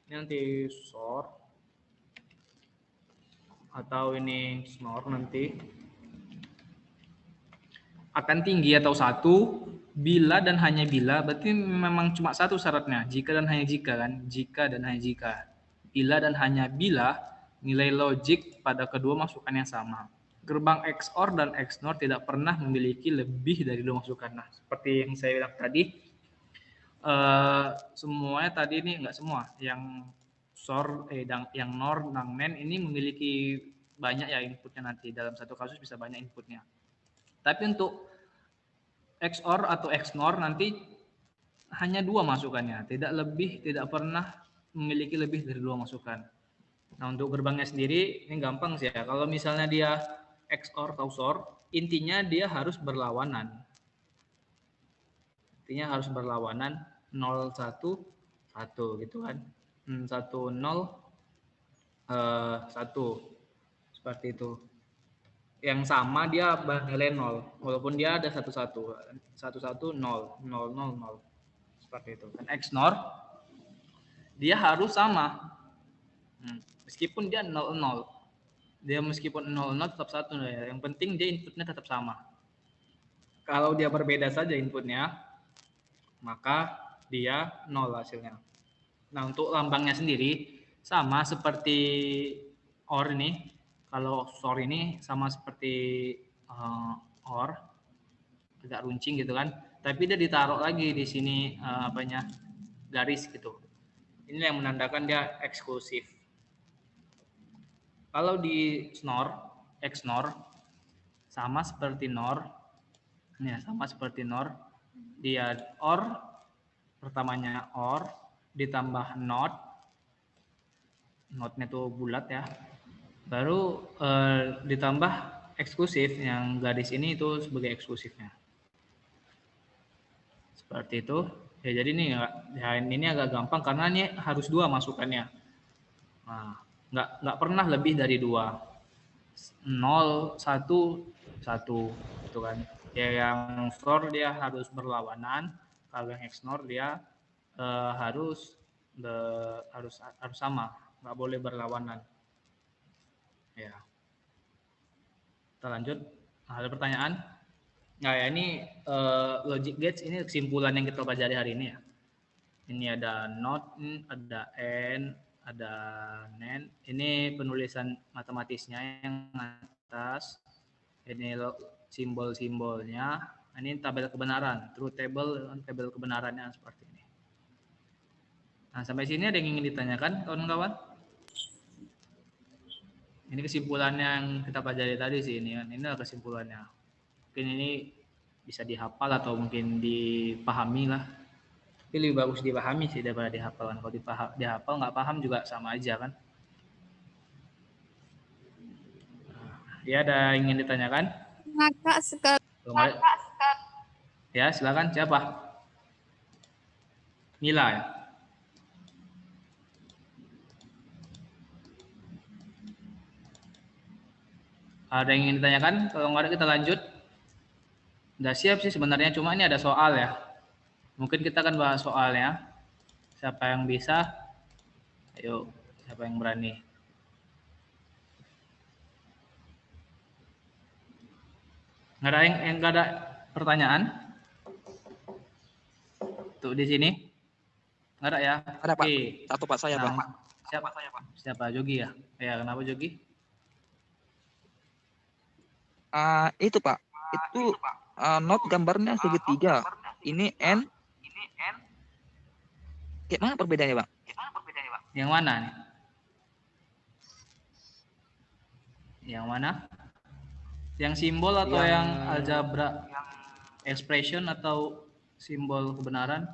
Ini nanti SOR atau ini SNOR nanti akan tinggi atau 1 bila dan hanya bila, berarti memang cuma satu syaratnya, jika dan hanya jika kan, jika dan hanya jika, bila dan hanya bila nilai logik pada kedua masukan yang sama. Gerbang XOR dan XNOR tidak pernah memiliki lebih dari 2 masukan. Nah, seperti yang saya bilang tadi, semuanya tadi ini enggak semua, yang SOR, yang NOR dan NAND ini memiliki banyak ya inputnya, nanti dalam satu kasus bisa banyak inputnya. Tapi untuk XOR atau XNOR nanti hanya 2 masukannya, tidak pernah memiliki lebih dari 2 masukan. Nah untuk gerbangnya sendiri ini gampang sih ya. Kalau misalnya dia XOR atau SOR, intinya dia harus berlawanan. Intinya harus berlawanan 0 1 1 gitu kan. 1 0 1 seperti itu. Yang sama dia bernilai 0, walaupun dia ada 1 1 0 0 0 0 seperti itu. Dan XNOR dia harus sama, meskipun dia 0 0, dia meskipun 0 0 tetap 1 ya. Yang penting dia inputnya tetap sama. Kalau dia berbeda saja inputnya, maka dia 0 hasilnya. Nah untuk lambangnya sendiri sama seperti OR ini. Kalau SOR ini sama seperti OR, agak runcing gitu kan. Tapi dia ditaruh lagi di sini garis gitu. Ini yang menandakan dia eksklusif. Kalau di XNOR sama seperti NOR. Ini ya, sama seperti NOR. Dia OR, pertamanya OR ditambah NOT. NOT-nya itu bulat ya. Baru ditambah eksklusif, yang garis ini itu sebagai eksklusifnya. Seperti itu. Ya jadi ini agak gampang karena ini harus 2 masukannya. Nah, nggak pernah lebih dari 2. 0, 1, 1 gitu kan. Ya yang store dia harus berlawanan, kalau yang XNOR dia harus sama, nggak boleh berlawanan. Ya. Kita lanjut. Nah, ada pertanyaan? Nah, ya ini logic gates, ini kesimpulan yang kita pelajari hari ini ya. Ini ada NOT, ada AND, ada NAND. Ini penulisan matematisnya yang atas. Ini simbol-simbolnya. Ini tabel kebenaran, truth table, tabel kebenarannya seperti ini. Nah, sampai sini ada yang ingin ditanyakan, kawan-kawan? Ini kesimpulannya yang kita pelajari tadi sih, ini kan. Ini adalah kesimpulannya. Mungkin ini bisa dihafal atau mungkin dipahami lah. Tapi lebih bagus dipahami sih daripada dihafal. Kalau dihafal nggak paham juga sama aja kan. Ya, ada yang ingin ditanyakan? Ngakak sekali. Ya, silakan. Siapa? Mila ya? Ada yang ingin ditanyakan? Kalau nggak ada kita lanjut. Udah siap sih sebenarnya, cuma ini ada soal ya. Mungkin kita akan bahas soalnya. Siapa yang bisa? Ayo, siapa yang berani? Nggak ada pertanyaan? Tuh di sini? Nggak ada ya? Ada Pak. Oke. Satu Pak, saya Pak. Siapa? Jogi ya? Ya, kenapa Jogi? Itu Pak. Itu not gambarnya segitiga. Ini N. Kayak mana perbedaannya Pak? Yang mana nih? Yang mana? Yang simbol atau yang algebra? Expression atau simbol kebenaran?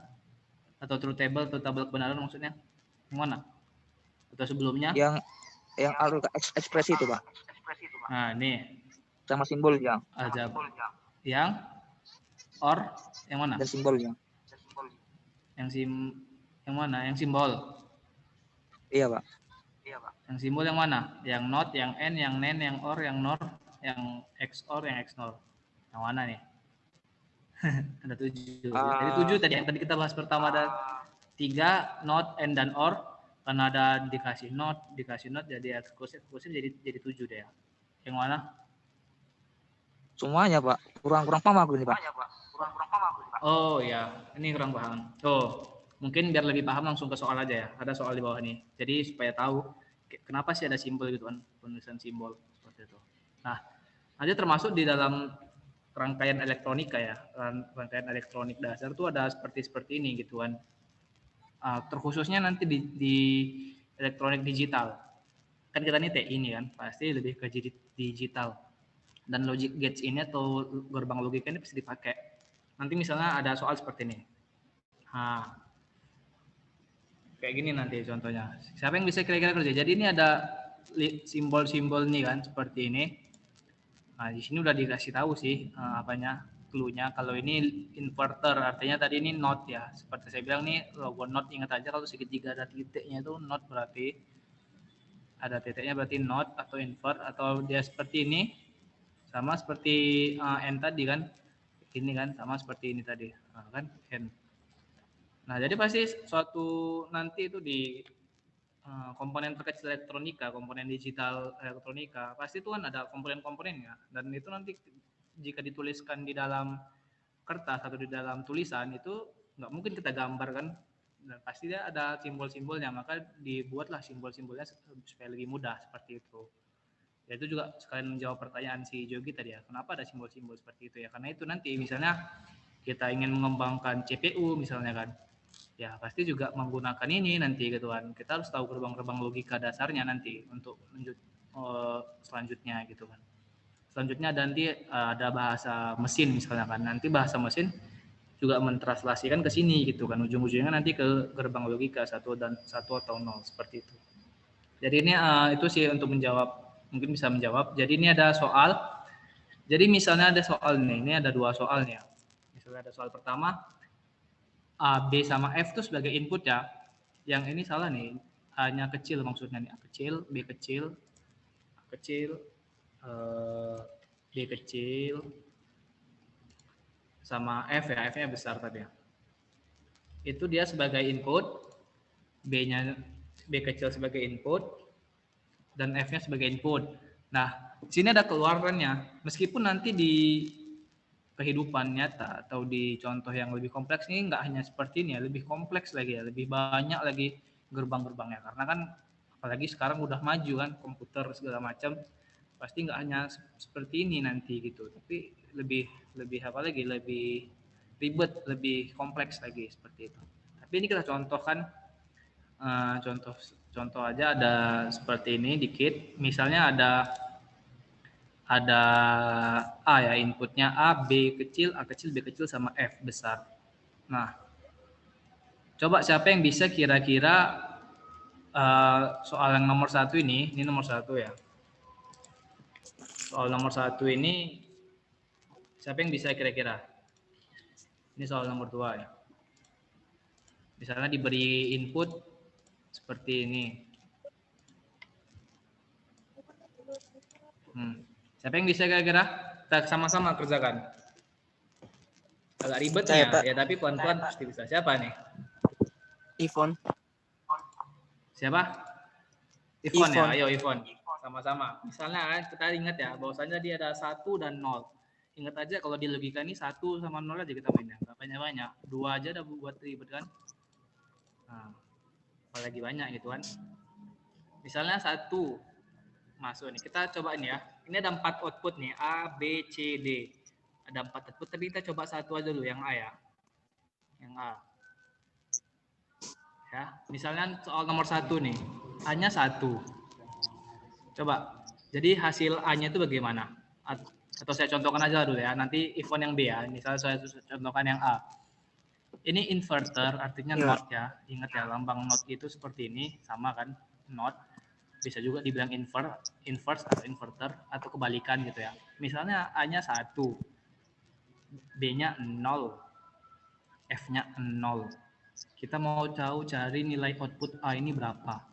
Atau truth table atau tabel kebenaran maksudnya? Yang mana? Atau sebelumnya? Yang ekspresi itu Pak. Nah, ini Sama simbolnya. algebra. Yang or yang mana? Dan simbolnya. Yang mana? Yang simbol. Iya Pak. Yang simbol yang mana? Yang not, yang n, yang nen, yang or, yang nor, yang XOR, yang XNOR. Yang mana nih? Ada 7. Jadi 7 tadi yang tadi kita bahas pertama ada 3 not, n dan or. Karena ada dikasih not jadi eksklusif jadi 7 deh ya. Yang mana? Semuanya Pak. Kurang paham aku ini Pak. Oh ya, ini kurang paham. Oh, mungkin biar lebih paham langsung ke soal aja ya. Ada soal di bawah ini. Jadi supaya tahu kenapa sih ada simbol gitu kan, penulisan simbol seperti itu. Nah, nanti termasuk di dalam rangkaian elektronika ya, rangkaian elektronik dasar tuh ada seperti ini gitu kan. Terkhususnya nanti di elektronik digital. Kan kita nih TI ini kan, pasti lebih ke digital. Dan logic gates ini atau gerbang logika ini bisa dipakai. Nanti misalnya ada soal seperti ini. Nah, kayak gini nanti contohnya. Siapa yang bisa kira-kira kerja? Jadi ini ada simbol-simbol nih kan, seperti ini. Nah, di sini udah dikasih tahu sih clue-nya. Kalau ini inverter, artinya tadi ini not ya. Seperti saya bilang nih, logo not ingat aja kalau segitiga ada titiknya itu not berarti ada titiknya berarti not atau invert atau dia seperti ini. Sama seperti N tadi kan, ini kan sama seperti ini tadi, kan N. Nah jadi pasti suatu nanti itu di komponen terkecil elektronika, komponen digital elektronika, pasti itu kan ada komponen-komponennya. Dan itu nanti jika dituliskan di dalam kertas atau di dalam tulisan itu nggak mungkin kita gambar kan, dan pasti dia ada simbol-simbolnya, maka dibuatlah simbol-simbolnya supaya lebih mudah seperti itu. Ya itu juga sekalian menjawab pertanyaan si Jogi tadi ya, kenapa ada simbol-simbol seperti itu ya, karena itu nanti misalnya kita ingin mengembangkan CPU misalnya kan, ya pasti juga menggunakan ini nanti gitu kan. Kita harus tahu gerbang-gerbang logika dasarnya nanti untuk selanjutnya gitu kan. Selanjutnya nanti ada bahasa mesin misalnya kan. Nanti bahasa mesin juga mentranslasikan ke sini gitu kan. Ujung-ujungnya nanti ke gerbang logika 1 atau 0 seperti itu. Jadi ini itu sih untuk menjawab, mungkin bisa menjawab. Jadi ini ada soal. Jadi misalnya ada soal nih, ini ada 2 soalnya. Misalnya ada soal pertama, A, B sama F itu sebagai input ya. Yang ini salah nih, A-nya kecil maksudnya nih, A kecil, B kecil, A kecil, B kecil, sama F ya, F-nya besar tadi ya. Itu dia sebagai input, B-nya B kecil sebagai input, dan F-nya sebagai input. Nah, di sini ada keluarannya. Meskipun nanti di kehidupan nyata atau di contoh yang lebih kompleks ini nggak hanya seperti ini ya, lebih kompleks lagi ya, lebih banyak lagi gerbang-gerbangnya. Karena kan apalagi sekarang udah maju kan, komputer segala macam, pasti nggak hanya seperti ini nanti gitu, tapi lebih apa lagi, lebih ribet, lebih kompleks lagi seperti itu. Tapi ini kita contohkan, contoh aja ada seperti ini dikit. Misalnya ada A ya, inputnya A, B kecil, A kecil, B kecil, sama F besar. Nah, coba siapa yang bisa kira-kira soal yang nomor 1 ini nomor 1 ya. Soal nomor 1 ini, siapa yang bisa kira-kira? Ini soal nomor 2 ya. Misalnya diberi input seperti ini. Siapa yang bisa kira-kira? Kita sama-sama kerjakan. Agak ribet ya, tapi pelan-pelan pasti bisa. Siapa nih? Ivon. Siapa? Ivon ya, ayo Ivon. Sama-sama. Misalnya kita ingat ya, bahwasanya dia ada 1 dan 0. Ingat aja kalau di logika ini 1 sama 0 aja kita mainnya. Nggak banyak-banyak. 2 aja udah buat ribet kan. Nah, apalagi banyak gitu kan. Misalnya 1 masuk nih. Kita coba ini ya. Ini ada 4 output nih, A, B, C, D. Ada 4 output, tapi kita coba 1 aja dulu, yang A ya. Yang A. Ya, misalnya soal nomor 1 nih. A-nya 1. Coba. Jadi hasil A-nya itu bagaimana? Atau saya contohkan aja dulu ya. Nanti Ivon yang B ya. Misalnya saya contohkan yang A. Ini inverter, artinya not ya. Ingat ya, lambang not itu seperti ini, sama kan? Not. Bisa juga dibilang inverse atau inverter, atau kebalikan gitu ya. Misalnya A-nya 1, B-nya 0, F-nya 0. Kita mau tahu cari nilai output A ini berapa.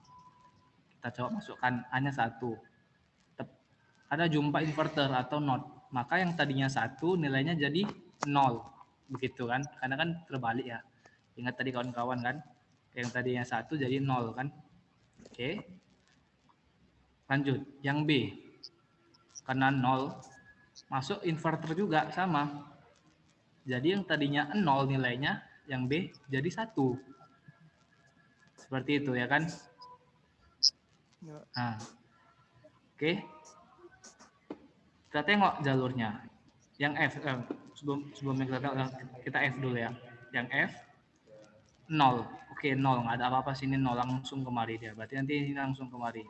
Kita coba masukkan A-nya 1. Ada jumpa inverter atau not. Maka yang tadinya 1 nilainya jadi 0. Begitu kan? Karena kan terbalik ya. Ingat tadi kawan-kawan kan? Yang tadinya 1 jadi 0 kan? Oke. Lanjut, yang B. Karena 0, masuk inverter juga, sama. Jadi yang tadinya 0 nilainya, yang B jadi 1. Seperti itu ya kan? Nah, oke. Kita tengok jalurnya. Yang F, sebelum kita F dulu ya. Yang F, 0. Oke, 0. Nggak ada apa-apa sini, 0 langsung kemari dia. Berarti nanti ini langsung kemari.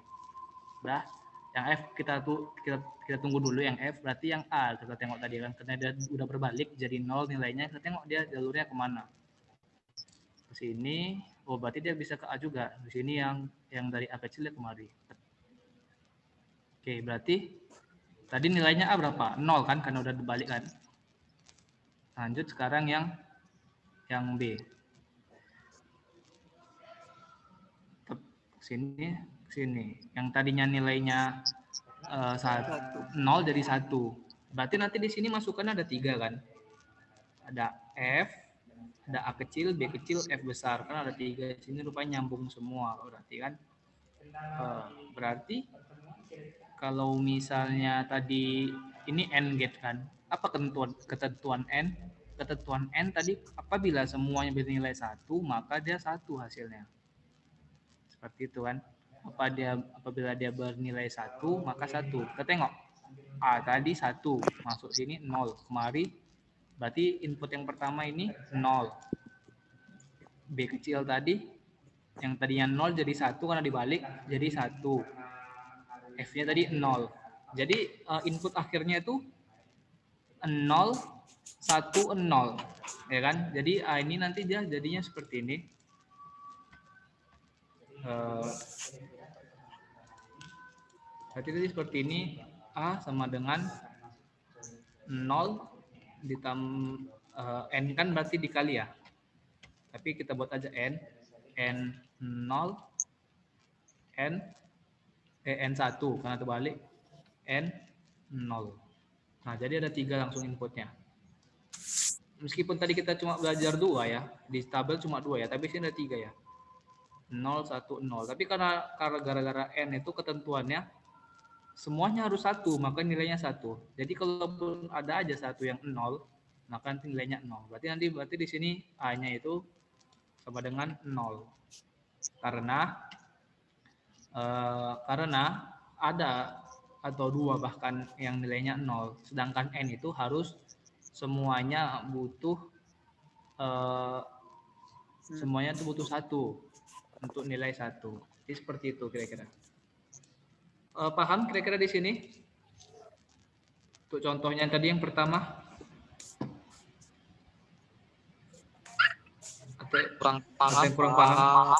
Udah, yang F kita tunggu dulu yang F, berarti yang A kita tengok tadi kan, karena dia udah berbalik jadi 0 nilainya, kita tengok dia jalurnya kemana. Ke sini, oh berarti dia bisa ke A juga. Di sini yang dari A kecil dia kemari. Oke, berarti tadi nilainya A berapa? 0 kan, karena udah berbalik kan. Lanjut sekarang yang B. Sini. Yang tadinya nilainya 0 jadi 1. Berarti nanti di sini masukannya ada 3 kan? Ada F, ada A kecil, B kecil, F besar. Kan ada 3 di sini, rupanya nyambung semua berarti kan? Berarti kalau misalnya tadi ini AND gate kan? Apa ketentuan AND? Ketentuan AND tadi apabila semuanya bernilai 1, maka dia 1 hasilnya. Seperti itu kan? Apabila dia bernilai 1, maka 1. Kita tengok. A tadi 1, masuk sini 0. Kemari, berarti input yang pertama ini 0. B kecil tadi, yang tadinya 0 jadi 1 karena dibalik, jadi 1. F-nya tadi 0. Jadi input akhirnya itu 0, 1, 0. Ya kan? Jadi A ini nanti dia jadinya seperti ini. Berarti tadi seperti ini, A sama dengan 0 ditambah N kan berarti dikali ya. Tapi kita buat aja N 0, N1 karena terbalik, N 0. Nah, jadi ada 3 langsung inputnya. Meskipun tadi kita cuma belajar 2 ya, di tabel cuma 2 ya, tapi sini ada 3 ya. 0, 1, 0. Tapi karena gara-gara N itu ketentuannya semuanya harus 1, maka nilainya 1. Jadi kalaupun ada aja satu yang 0, maka nanti nilainya 0. Berarti di sini A-nya itu sama dengan 0. Karena ada atau 2 bahkan yang nilainya 0. Sedangkan N itu harus semuanya butuh semuanya itu butuh 1 untuk nilai 1. Jadi seperti itu kira-kira. Paham kira-kira di sini? Untuk contohnya tadi yang pertama. Kurang paham. Kurang paham.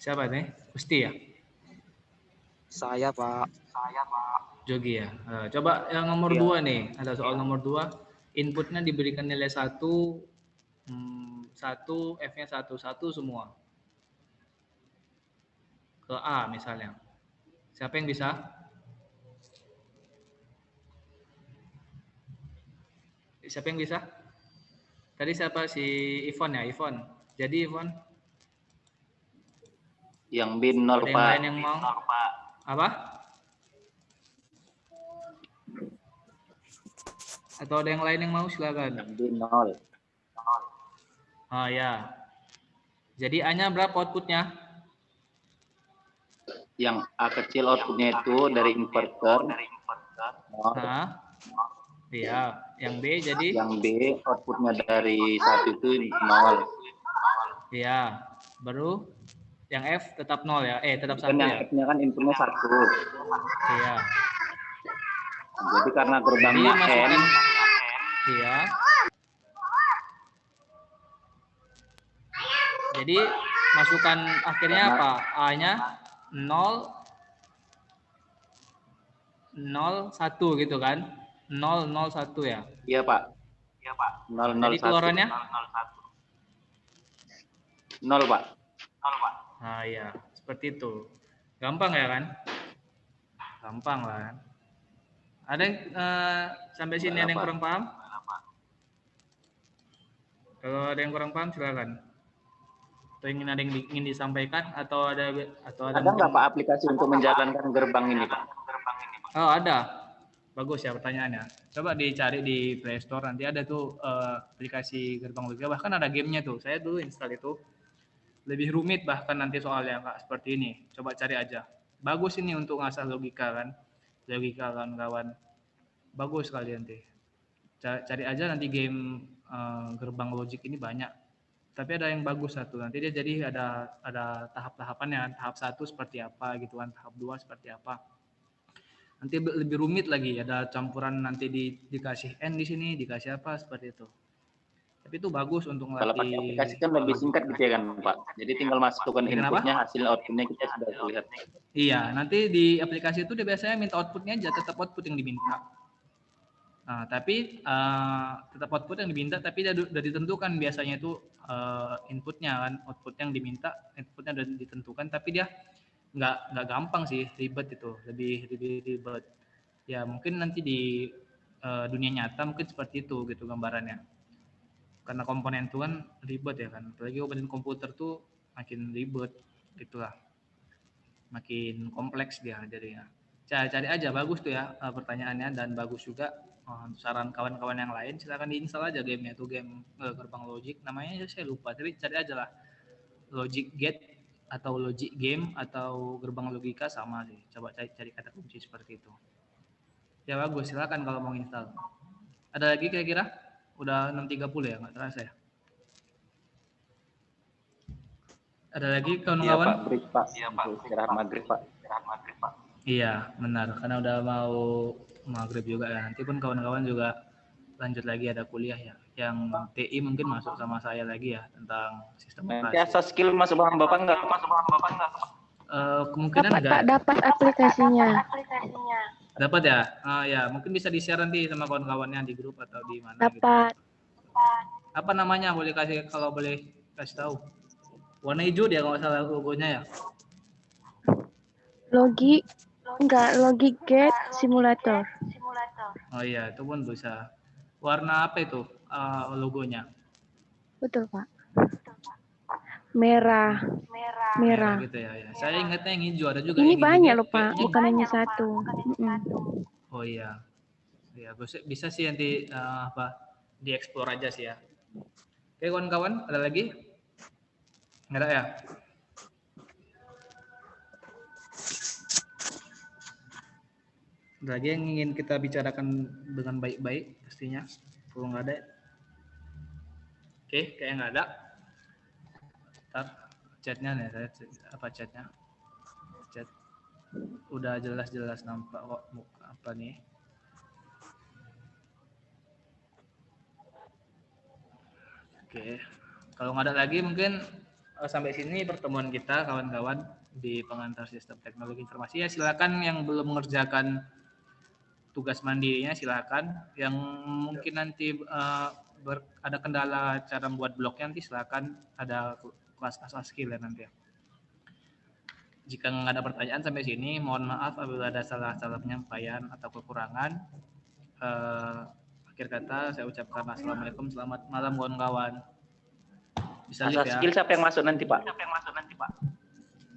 Siapa nih? Gusti ya? Saya, Pak. Jogi ya. Coba yang nomor 2 nih. Ada soal nomor 2. Inputnya diberikan nilai 1, 1, F-nya 1 semua. Ke A misalnya. Siapa yang bisa? Siapa yang bisa? Tadi siapa? Si Ivon ya, Ivon. Jadi Ivon. Yang B 0, Pak. Yang lain yang mau? Apa? Atau ada yang lain yang mau? Silakan. Yang B 0. Oh ya. Jadi A-nya berapa outputnya? Yang A kecil outputnya itu dari inverter. Nah. Iya, yang B jadi? Yang B outputnya dari 1 itu 0. Iya, baru yang F tetap 0 ya? Tetap 1 yang ya? F-nya kan inputnya 1. Iya. Jadi karena gerbangnya N. Iya. Jadi masukan akhirnya apa? A-nya 0, 0, 1 gitu kan? 0, 0, 1 ya? Iya, Pak. 0, 0, 1. Jadi keluarannya? 0, Pak. Nah, iya. Seperti itu. Gampang ya kan? Gampang lah kan? Ada yang sampai sini ada yang kurang paham? Kalau ada yang kurang paham silakan. Atau ada yang ingin disampaikan atau ada nggak Pak aplikasi untuk menjalankan gerbang ini, Pak? Oh, ada. Bagus ya pertanyaannya. Coba dicari di Play Store, nanti ada tuh aplikasi gerbang logika, bahkan ada gamenya tuh. Saya dulu install itu. Lebih rumit bahkan nanti soalnya Kak seperti ini. Coba cari aja. Bagus ini untuk ngasah logika kan. Logika kawan-kawan. Bagus sekali nanti. Cari aja nanti game gerbang logik ini banyak. Tapi ada yang bagus satu. Nanti dia jadi ada tahap-tahapannya. Tahap 1 seperti apa gitu kan. Tahap 2 seperti apa. Nanti lebih rumit lagi, ada campuran nanti dikasih N di sini, dikasih apa seperti itu. Tapi itu bagus untuk melatih. Kalau pakai aplikasi kan lebih singkat gitu ya kan, Pak. Jadi tinggal masukkan inputnya, hasil outputnya kita sudah lihat. Iya, nanti di aplikasi itu dia biasanya minta outputnya aja, tetap output yang diminta. Nah, tapi tetap output yang diminta, tapi sudah ditentukan biasanya itu inputnya kan, output yang diminta, inputnya sudah ditentukan, tapi dia nggak gampang sih, ribet itu, lebih ribet. Ya mungkin nanti di dunia nyata mungkin seperti itu gitu gambarannya. Karena komponen itu kan ribet ya kan, apalagi komponen komputer tuh makin ribet gitulah, makin kompleks dia jadinya. Cari aja, bagus tuh ya pertanyaannya, dan bagus juga saran kawan-kawan yang lain, silakan diinstal aja gamenya tuh, game gerbang logik, namanya saya lupa, tapi cari aja lah, Logic Gate atau logic game atau gerbang logika sama sih. Coba cari kata kunci seperti itu. Ya bagus, silakan kalau mau install. Ada lagi kira-kira? Udah 6.30 ya, nggak terasa ya? Ada lagi Iya kawan-kawan? Pak, break Pak. Untuk istirahat maghrib Pak. Iya, benar. Karena udah mau maghrib juga ya. Nanti pun kawan-kawan juga lanjut lagi ada kuliah ya. Yang TI mungkin masuk sama saya lagi ya tentang sistem Nanti operasi. asas skill masuk paham Bapak enggak? Kemungkinan Dapat enggak. Pak, dapat aplikasinya. Dapat ya? Ya, mungkin bisa di-share nanti sama kawan-kawannya di grup atau di mana gitu. Dapat. Apa namanya? Boleh kasih kalau boleh kasih tahu. Warna hijau dia kalau nggak salah logonya ya. Logic Gate Simulator. Oh iya, itu pun bisa. Warna apa itu logonya? Betul Pak. Merah. Merah gitu ya. Saya ingatnya yang hijau, ada juga Ini yang hijau. banyak loh Pak, Kayaknya bukan hanya satu. Oh iya. Ya, bisa sih nanti dieksplor aja sih ya. Oke, kawan-kawan, ada lagi? Nggak ada ya? Ada lagi yang ingin kita bicarakan dengan baik-baik pastinya. Kalau nggak ada. Oke, kayak nggak ada. Ntar chatnya nih, apa chatnya? Chat udah jelas-jelas nampak kok muka apa nih. Oke, kalau nggak ada lagi mungkin sampai sini pertemuan kita kawan-kawan di pengantar sistem teknologi informasi. Ya silakan yang belum mengerjakan tugas mandirinya silakan. Yang mungkin nanti ada kendala cara membuat blognya nanti silakan ada kelas asas skill ya nanti ya. Jika nggak ada pertanyaan sampai sini, mohon maaf apabila ada salah-salah penyampaian atau kekurangan. Akhir kata saya ucapkan assalamualaikum, selamat malam kawan-kawan. Bisa live Asas ya. skill siapa yang masuk nanti Pak?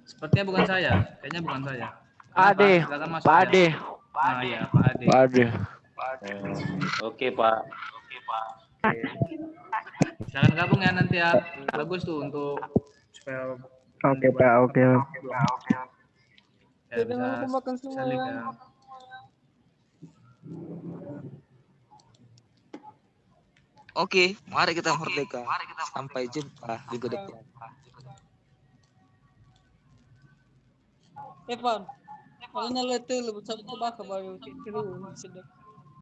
Sepertinya bukan saya, kayaknya bukan saya. Ade, Pak Ade. Ah iya, Pak Ade. Pak Ade. Oke Pak. Silakan gabung ya nanti ya. Bagus tuh untuk supaya Oke Pak, oke. ya, bisa live ya. Oke, mari kita merdeka. Sampai jumpa minggu depan. Evan, kalau nalete lebih cepat baca baru tiru sedap.